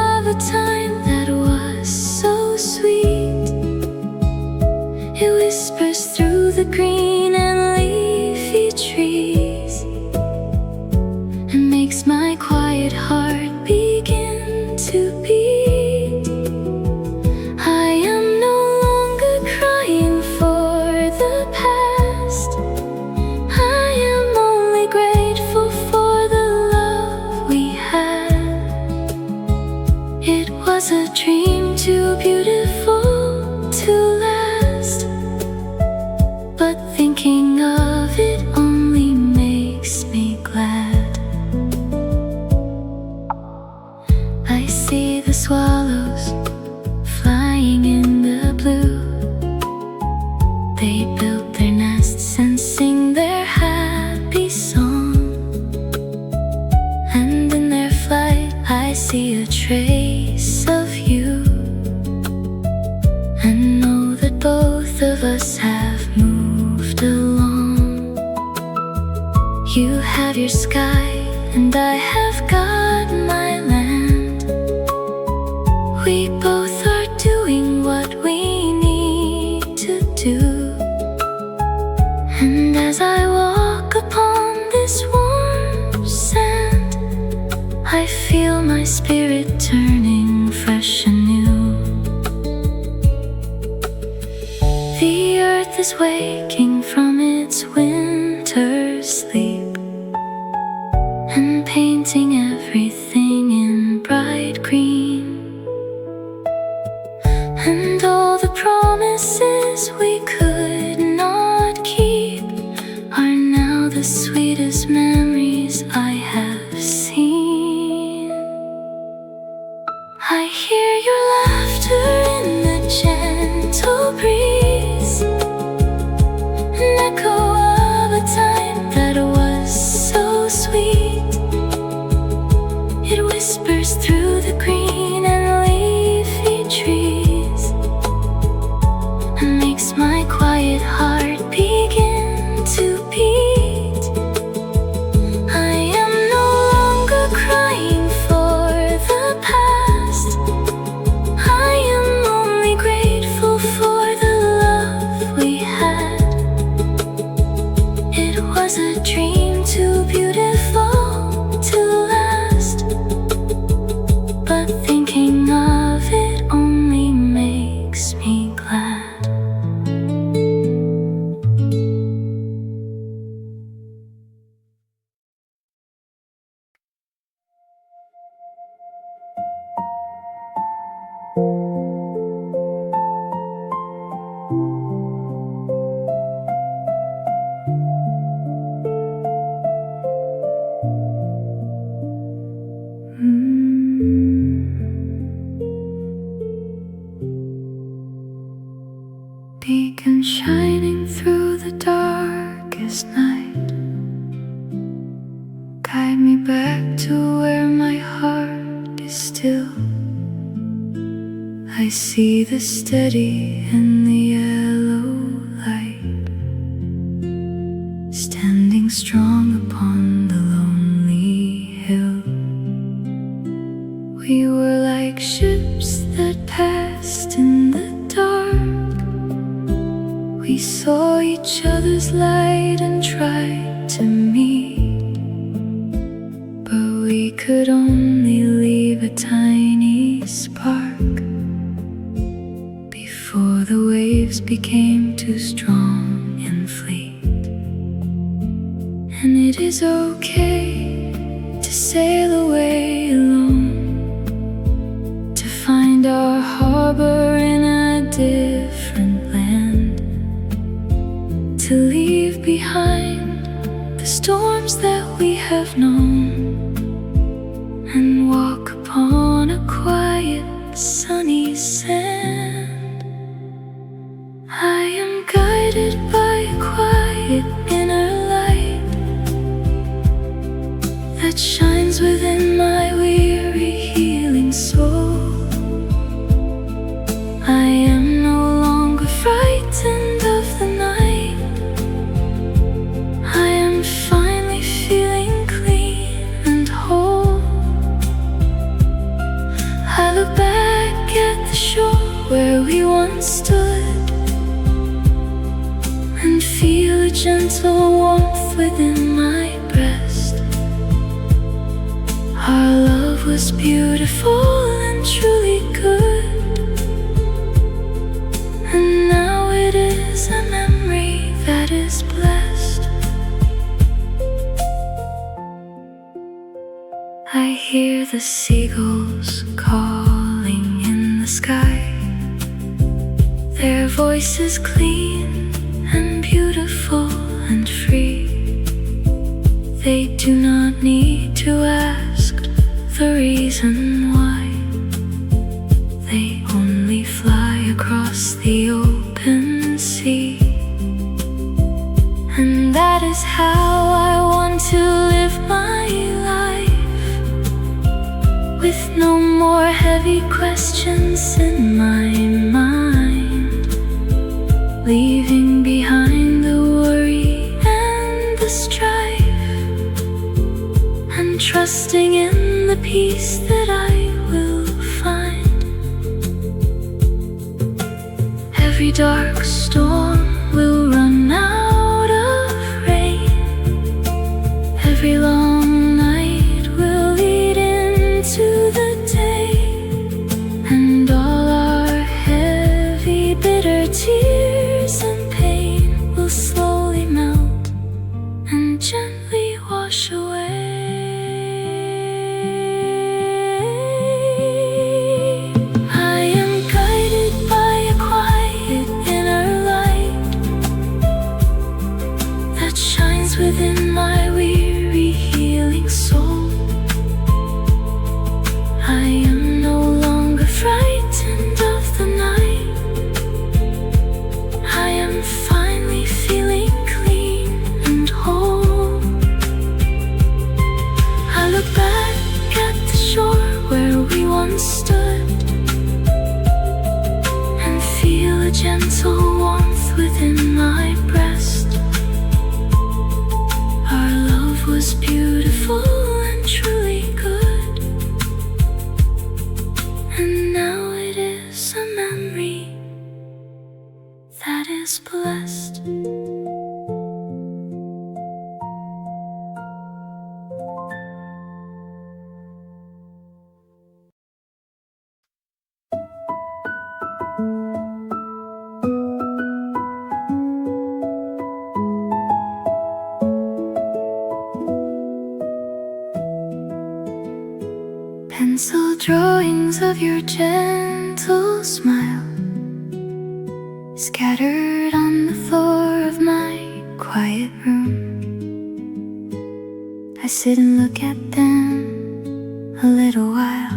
of a time that was so sweet. It whispers through the green and leafy trees, and makes my quiet heart begin to beat. I am no longer crying for the past, I am only grateful for the love we had. It was a dream too beautiful to last, but thinking of it only makes me glad. I see the swallows flying in the blue. They build their nests and sing their happy song, and in their flight I see a trace of you, and know that both of us have moved along. You have your sky and I have got my land. We both are doing what we need to do, and as I walk upon this warm sand, I feel my spirit turning fresh anew. The earth is waking from its winter sleep, and painting everything in bright green. promises we could not keep are now the sweetest memories I have seen. I hear your laughter in the gentle breeze, an echo of a time that was so sweet. It whispers through the green and leafy trees and makes my quiet heart begin to beat. I am no longer crying for the past. I am only grateful for the love we had. It was a dream too beautiful to last, but thinking of it only makes me glad. Beacon shining through the darkest night, guide me back to where my heart is still. I see the steady and the yellow light, standing strong upon the lonely hill. We were like ships that passed in the dark. We saw each other's light and tried to meet, but we could only leave a tiny spark before the waves became too strong and fleet. And it is okay to sail away alone, to find our harbor in a different land, to leave behind the storms that we have known and walk upon a quiet, sunny sand. I am guided by a quiet inner light that shines within my weary, healing soul. I am no longer frightened of the night. I am finally feeling clean and whole. I look back at the shore where we once stood and feel a gentle warmth within my breast. Our love was beautiful and truly good, and now it is a memory that is blessed. I hear the seagulls calling in the sky, their voices clean and beautiful and free. They do not need to ask the reason why. They only fly across the open sea. And that is how I want to live my life, with no more heavy questions in my mind, leaving behind the worry and the strife, and trusting in the peace that I will find. Every dark storm will run out of rain. Every long night will lead into the day, and all our heavy, bitter tears and pain will slowly melt and gently wash away. I am guided by a quiet beautiful and truly good. And now it is a memory that is blessed. Pencil drawings of your gentle smile scattered on the floor of my quiet room. I sit and look at them a little while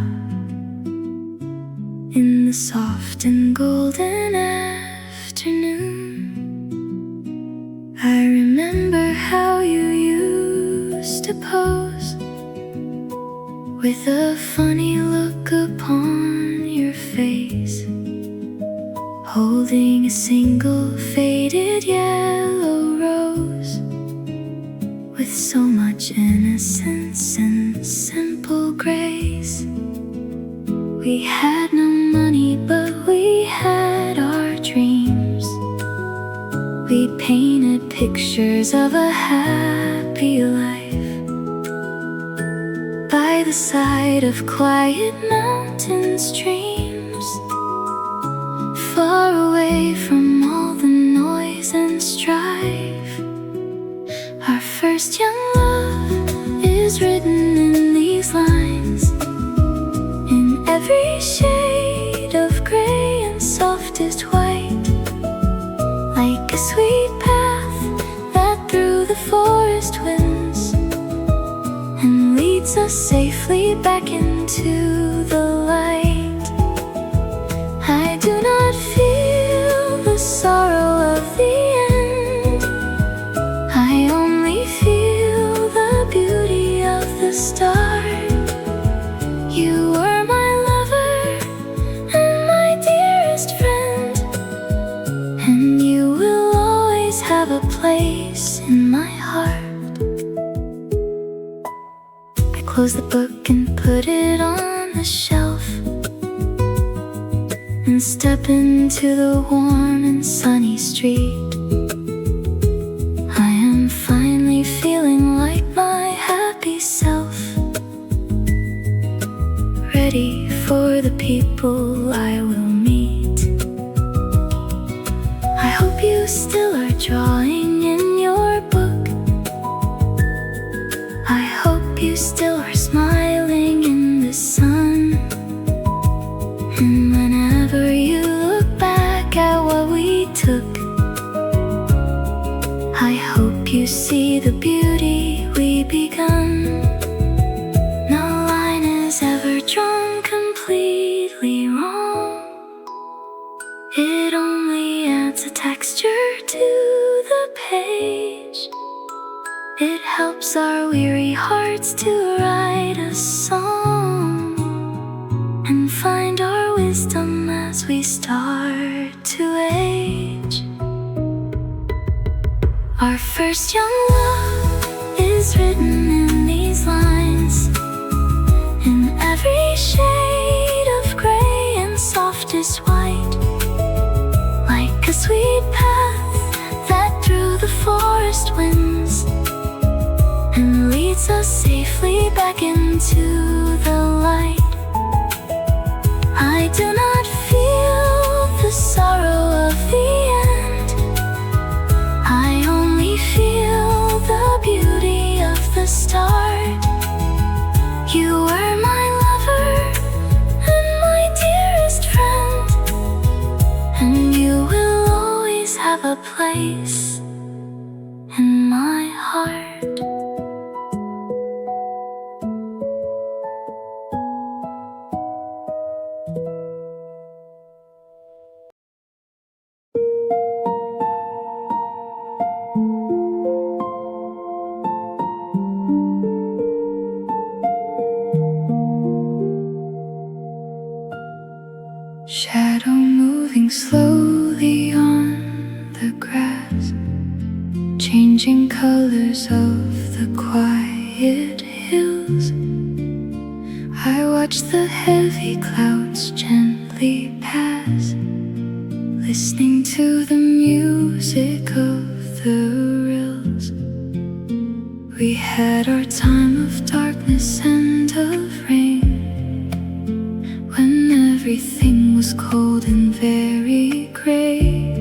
in the soft and golden afternoon. I remember how you used to pose with a funny look upon your face, holding a single faded yellow rose with so much innocence and simple grace. We had no money, but we had our dreams. We painted pictures of a happy life by the side of quiet mountain streams, far away from all the noise and strife. Our first young love is written in these lines, in every shade of gray and softest white, like a sweet path that through the forest winds and leads us safely back into the light. I do not feel the sorrow of the end, I only feel the beauty of the start. You were my lover and my dearest friend, and you will always have a place in my heart. Close the book and put it on the shelf, and step into the warm and sunny street. I am finally feeling like my happy self, ready for the people I will meet. I hope you still are drawing in your book. I hope you still are smiling in the sun. And whenever you look back at what we took, I hope you see the beauty we begun. No line is ever drawn completely wrong, it only adds a texture to the page. It helps our weary hearts to write a song and find our wisdom as we start to age. Our first young love is written in these lines, in every shade of gray and softest white, like a sweet path that through the forest winds and leads us safely back into the light. I do not feel the sorrow of the end, I only feel the beauty of the start. You were my lover and my dearest friend, and you will always have a place in my heart. Shadow moving slowly on the grass, changing colors of the quiet hills. hills. I watch the heavy clouds gently pass, listening to the music of the rills. We had our time of darkness and of rain, when everything was cold and very grey.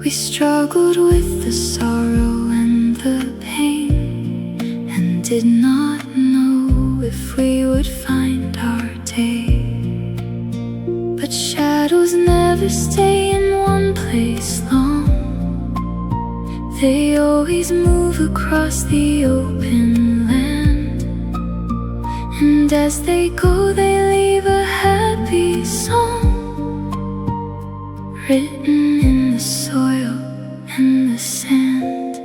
We struggled with the sorrow and the pain, and did not know if we would find our day. But shadows never stay in one place long. They always move across the open land, and as they go they leave a happy song, written in the soil and the sand.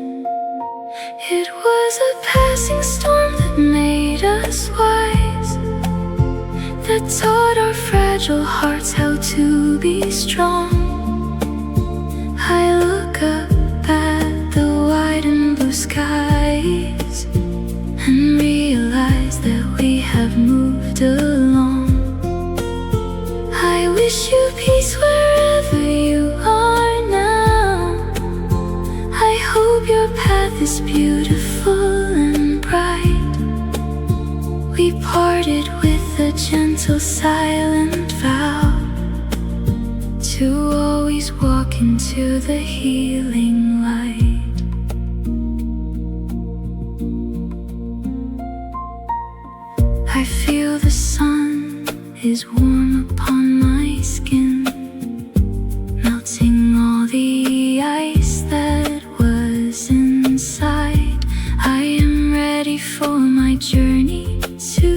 It was a passing storm that made us wise, that taught our fragile hearts how to be strong. I look up at the wide and blue skies and realize that we have moved along. I wish you peace wherever you are now. I hope your path is beautiful and bright. We parted with a gentle silent vow to always walk into the healing light. I feel the sun is warm upon my skin, melting all the ice that was inside. I am ready for my journey to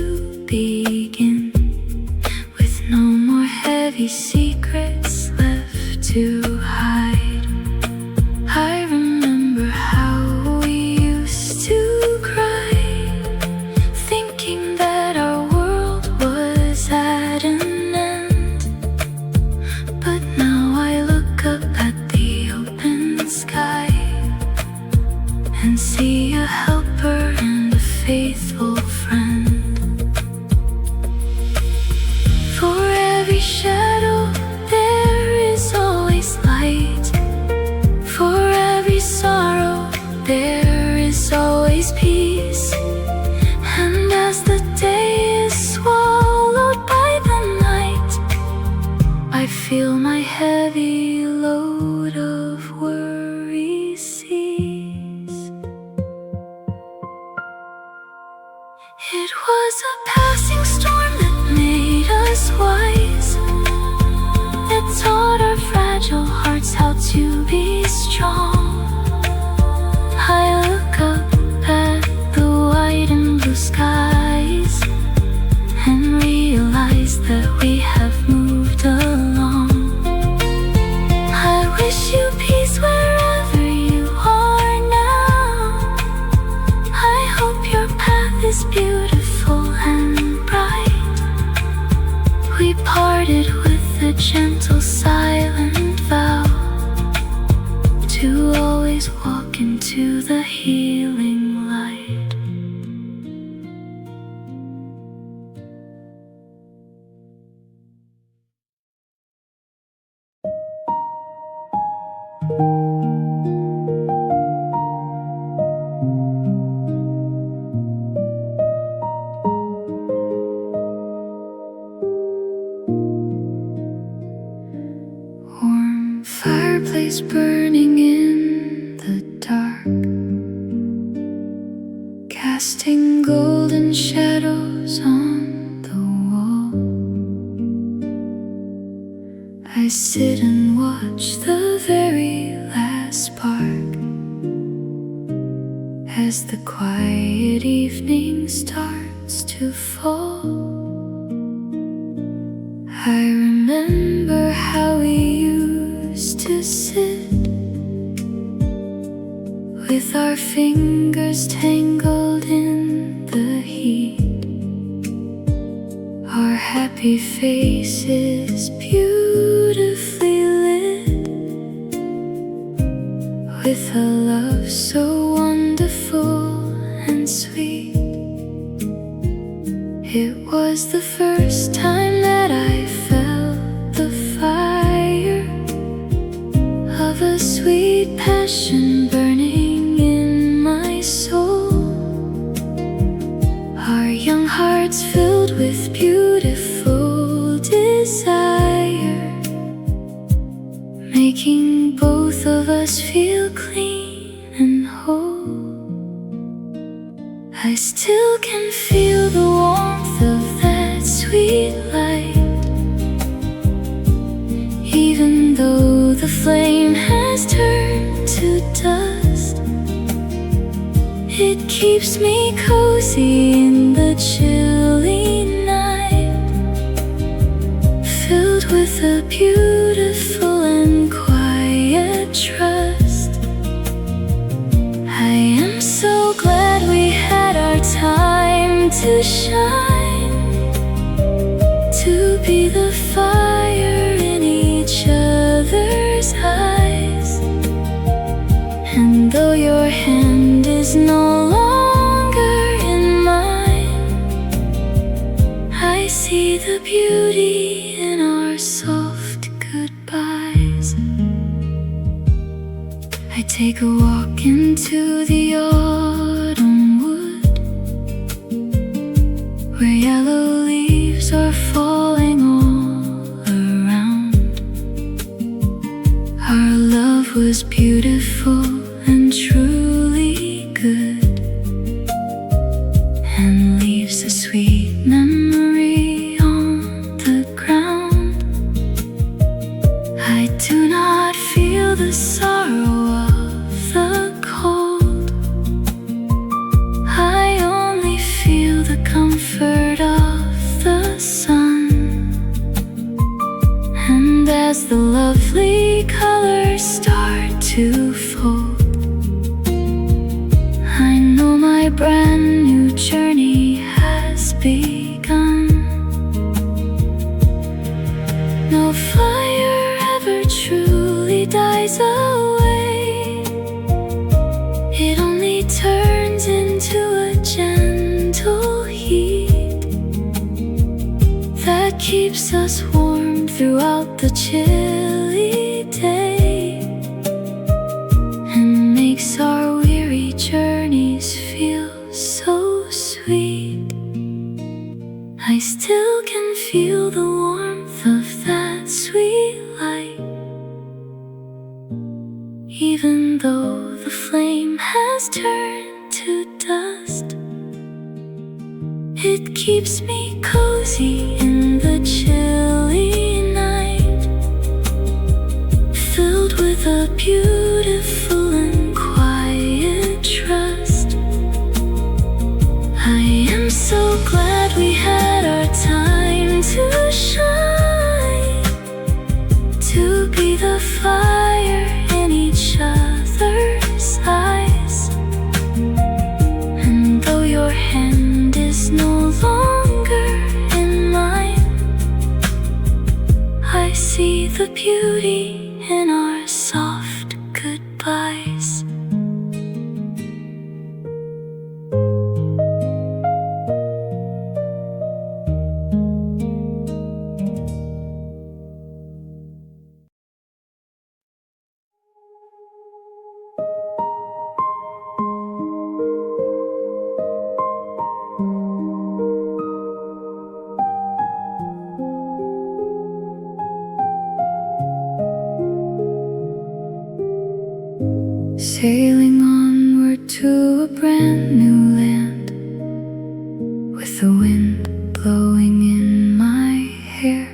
begin, with no more heavy secrets left to hide. I remember how we used to cry, thinking that our world was at an end. But now I look up at the open sky and see a helper and a faithful friend. For every shadow there is always light. For every sorrow there is always peace. And as the day is swallowed by the night, I feel my heavy load of worry cease. It was a passing storm that made us wise, that taught our fragile hearts how to be strong. I look up at the white and blue skies and realize that we have moved along. I wish you peace wherever you are now. I hope your path is beautiful and bright. We parted with a gentle silent vow to always walk into the healing light. Warm fireplace burning in the dark, casting golden shadows on the wall. I sit and watch the very last spark as the quiet evening starts to fall. I remember how we used to sit with our fingers tangled in the heat, our happy faces beautifully lit, with a love so wonderful and sweet. It was the first time that I felt the fire of a sweet passion burning in my soul. Our young hearts filled with beautiful desire, making both of us feel clean and whole. I still can feel the warmth of that sweet light, even though the flame has turned to dust. It keeps me cozy in the chilly night, filled with a beautiful and quiet trust. I am so glad we had our time to shine, to be the fire in each other's eyes. And though your hand is no longer in mine, I see the beauty in our soft goodbyes. I take a walk into the autumn wood, where yellow leaves are falling all around. Our love was beautiful and truly good, and leaves a sweet memory on the ground. I do not feel the sorrow of the cold, I only feel the comfort of the sun. And as the lovely colors start to fold, I know my brand new journey has begun. No fire ever truly dies away, it only turns into a gentle heat that keeps us warm throughout the chilly day, and makes our weary journeys feel so sweet. I still can feel the warmth of that sweet light, even though the flame has turned to dust. It keeps me cozy in the chilly night, filled with a beautiful and quiet trust. I am so glad we had our time to shine, to be the fire in each other's eyes. And though your hand is no longer in mine, I see the beauty in our soft goodbyes. Sailing onward to a brand new land, with the wind blowing in my hair.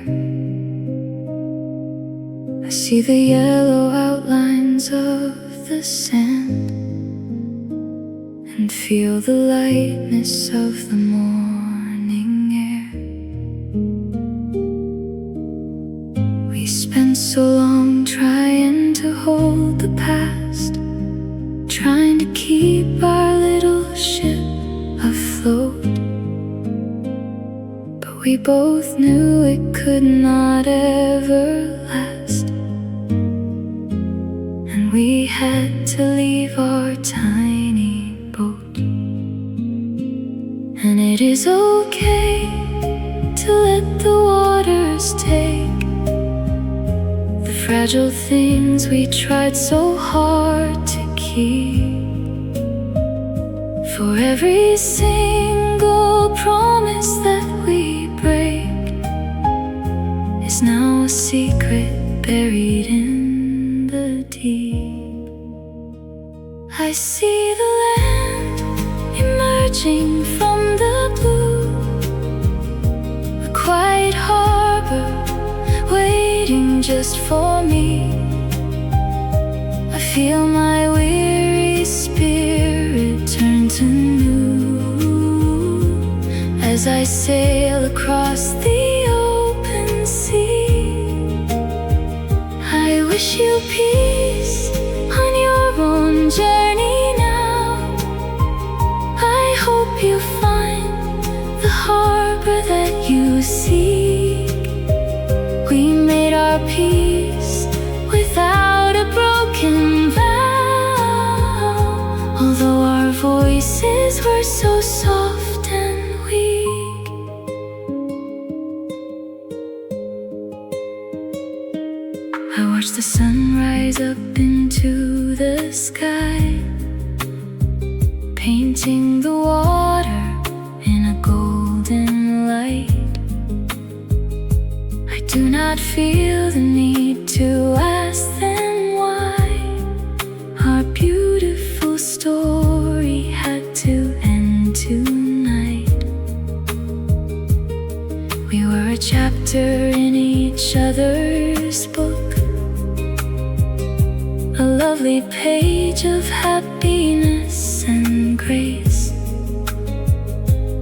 I see the yellow outlines of the sand, and feel the lightness of the morning air. We spent so long trying to hold the past, trying to keep our little ship afloat, but we both knew it could not ever last, and we had to leave our tiny boat. And it it is okay to let the waters take the fragile things we tried so hard to keep. For every single promise that we break is now a secret buried in the deep. I see the land emerging from the blue, a quiet harbor waiting just for me. I feel my weary spirit turn to new as I sail across the open sea. I wish you peace on your own journey now. I hope you find the harbor that you seek. We made our peace without a broken vow, although our voices were so soft and weak. I watched the sun rise up into the sky, painting the water in a golden light. I do not feel the need to ask them why our beautiful story had to end tonight. We were a chapter in each other's book, a lovely page of happiness and grace.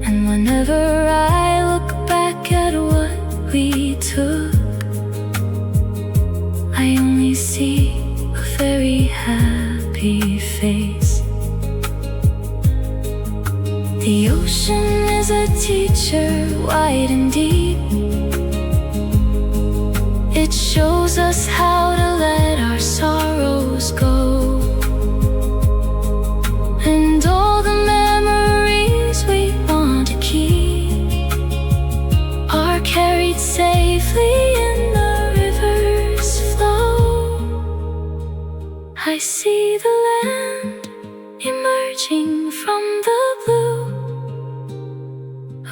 And whenever I look back at what we took, I only see a very happy face. The ocean is a teacher, wide and deep. It shows us how to let our sorrows go, and all the memories we want to keep are carried safely in the river's flow. I see the land emerging from the blue,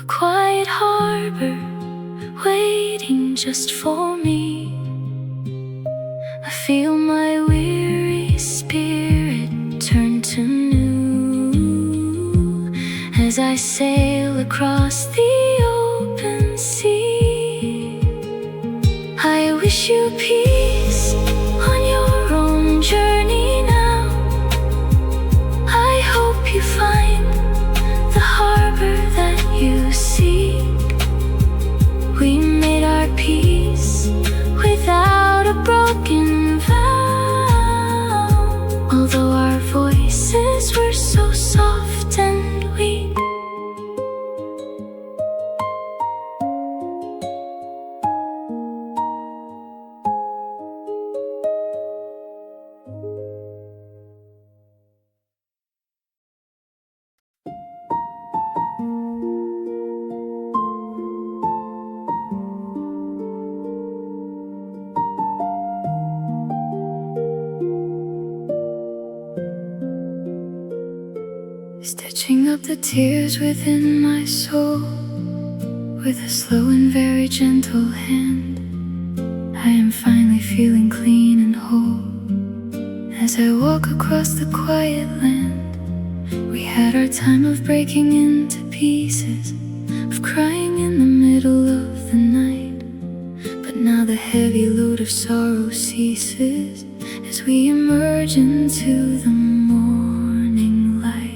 a quiet harbor waiting just for me. I feel my weary spirit turn to new as I sail across the open sea. I wish you peace on your own journey now. I hope you find the harbor that you seek. We made our peace without a broken vow, although our voices were so soft and weak. Stitching up the tears within my soul with a slow and very gentle hand, I am finally feeling clean and whole as I walk across the quiet land. We had our time of breaking into pieces, of crying in the middle of the night, but now the heavy load of sorrow ceases as we emerge into the morning light.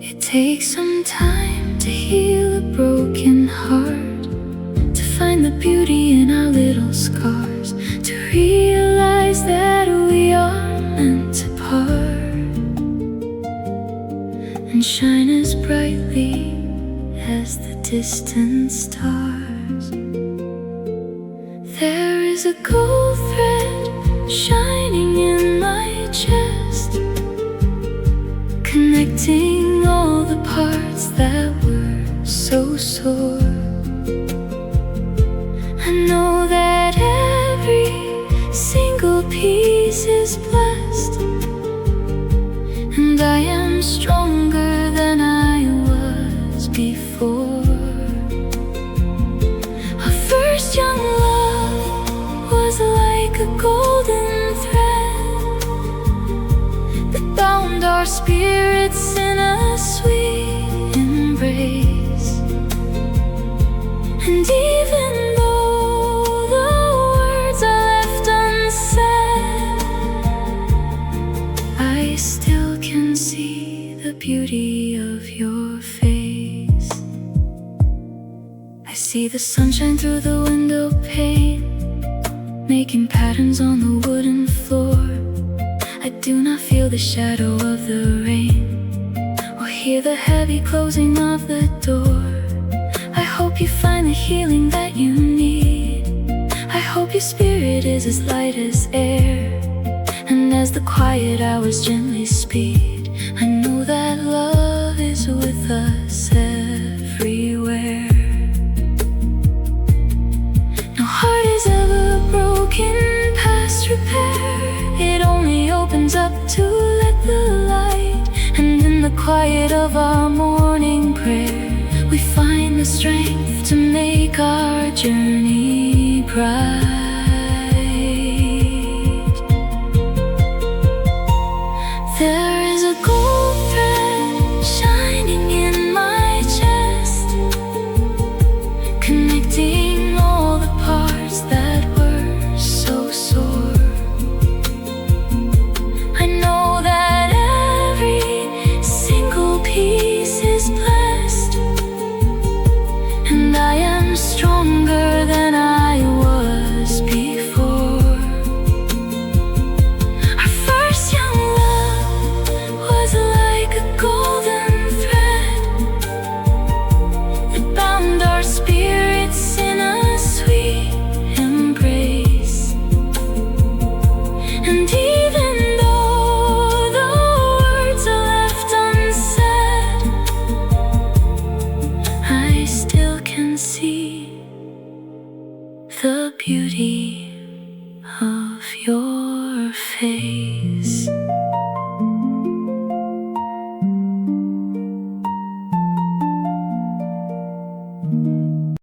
It takes some time to heal a broken heart, to find the beauty in our little scars, to realize that we are meant to part and shine as brightly as the distant stars. There is a gold thread shining in my chest, connecting all the parts that were so sore. I know that every single piece is blessed, and I am stronger than I was before. Our first young love was like a golden thread that bound our spirits in a sweet embrace. And even though the words are left unsaid, I still can see the beauty of your face. I see the sunshine through the window pane, making patterns on the wooden floor. I do not feel the shadow of the rain, or hear the heavy closing of the door. I hope you find the healing that you need. I hope your spirit is as light as air, and as the quiet hours gently speed, I know that love is with us everywhere. No heart is ever broken past repair. It only opens up to let the light, and in the quiet of our morning prayer, we find the strength to make our journey bright.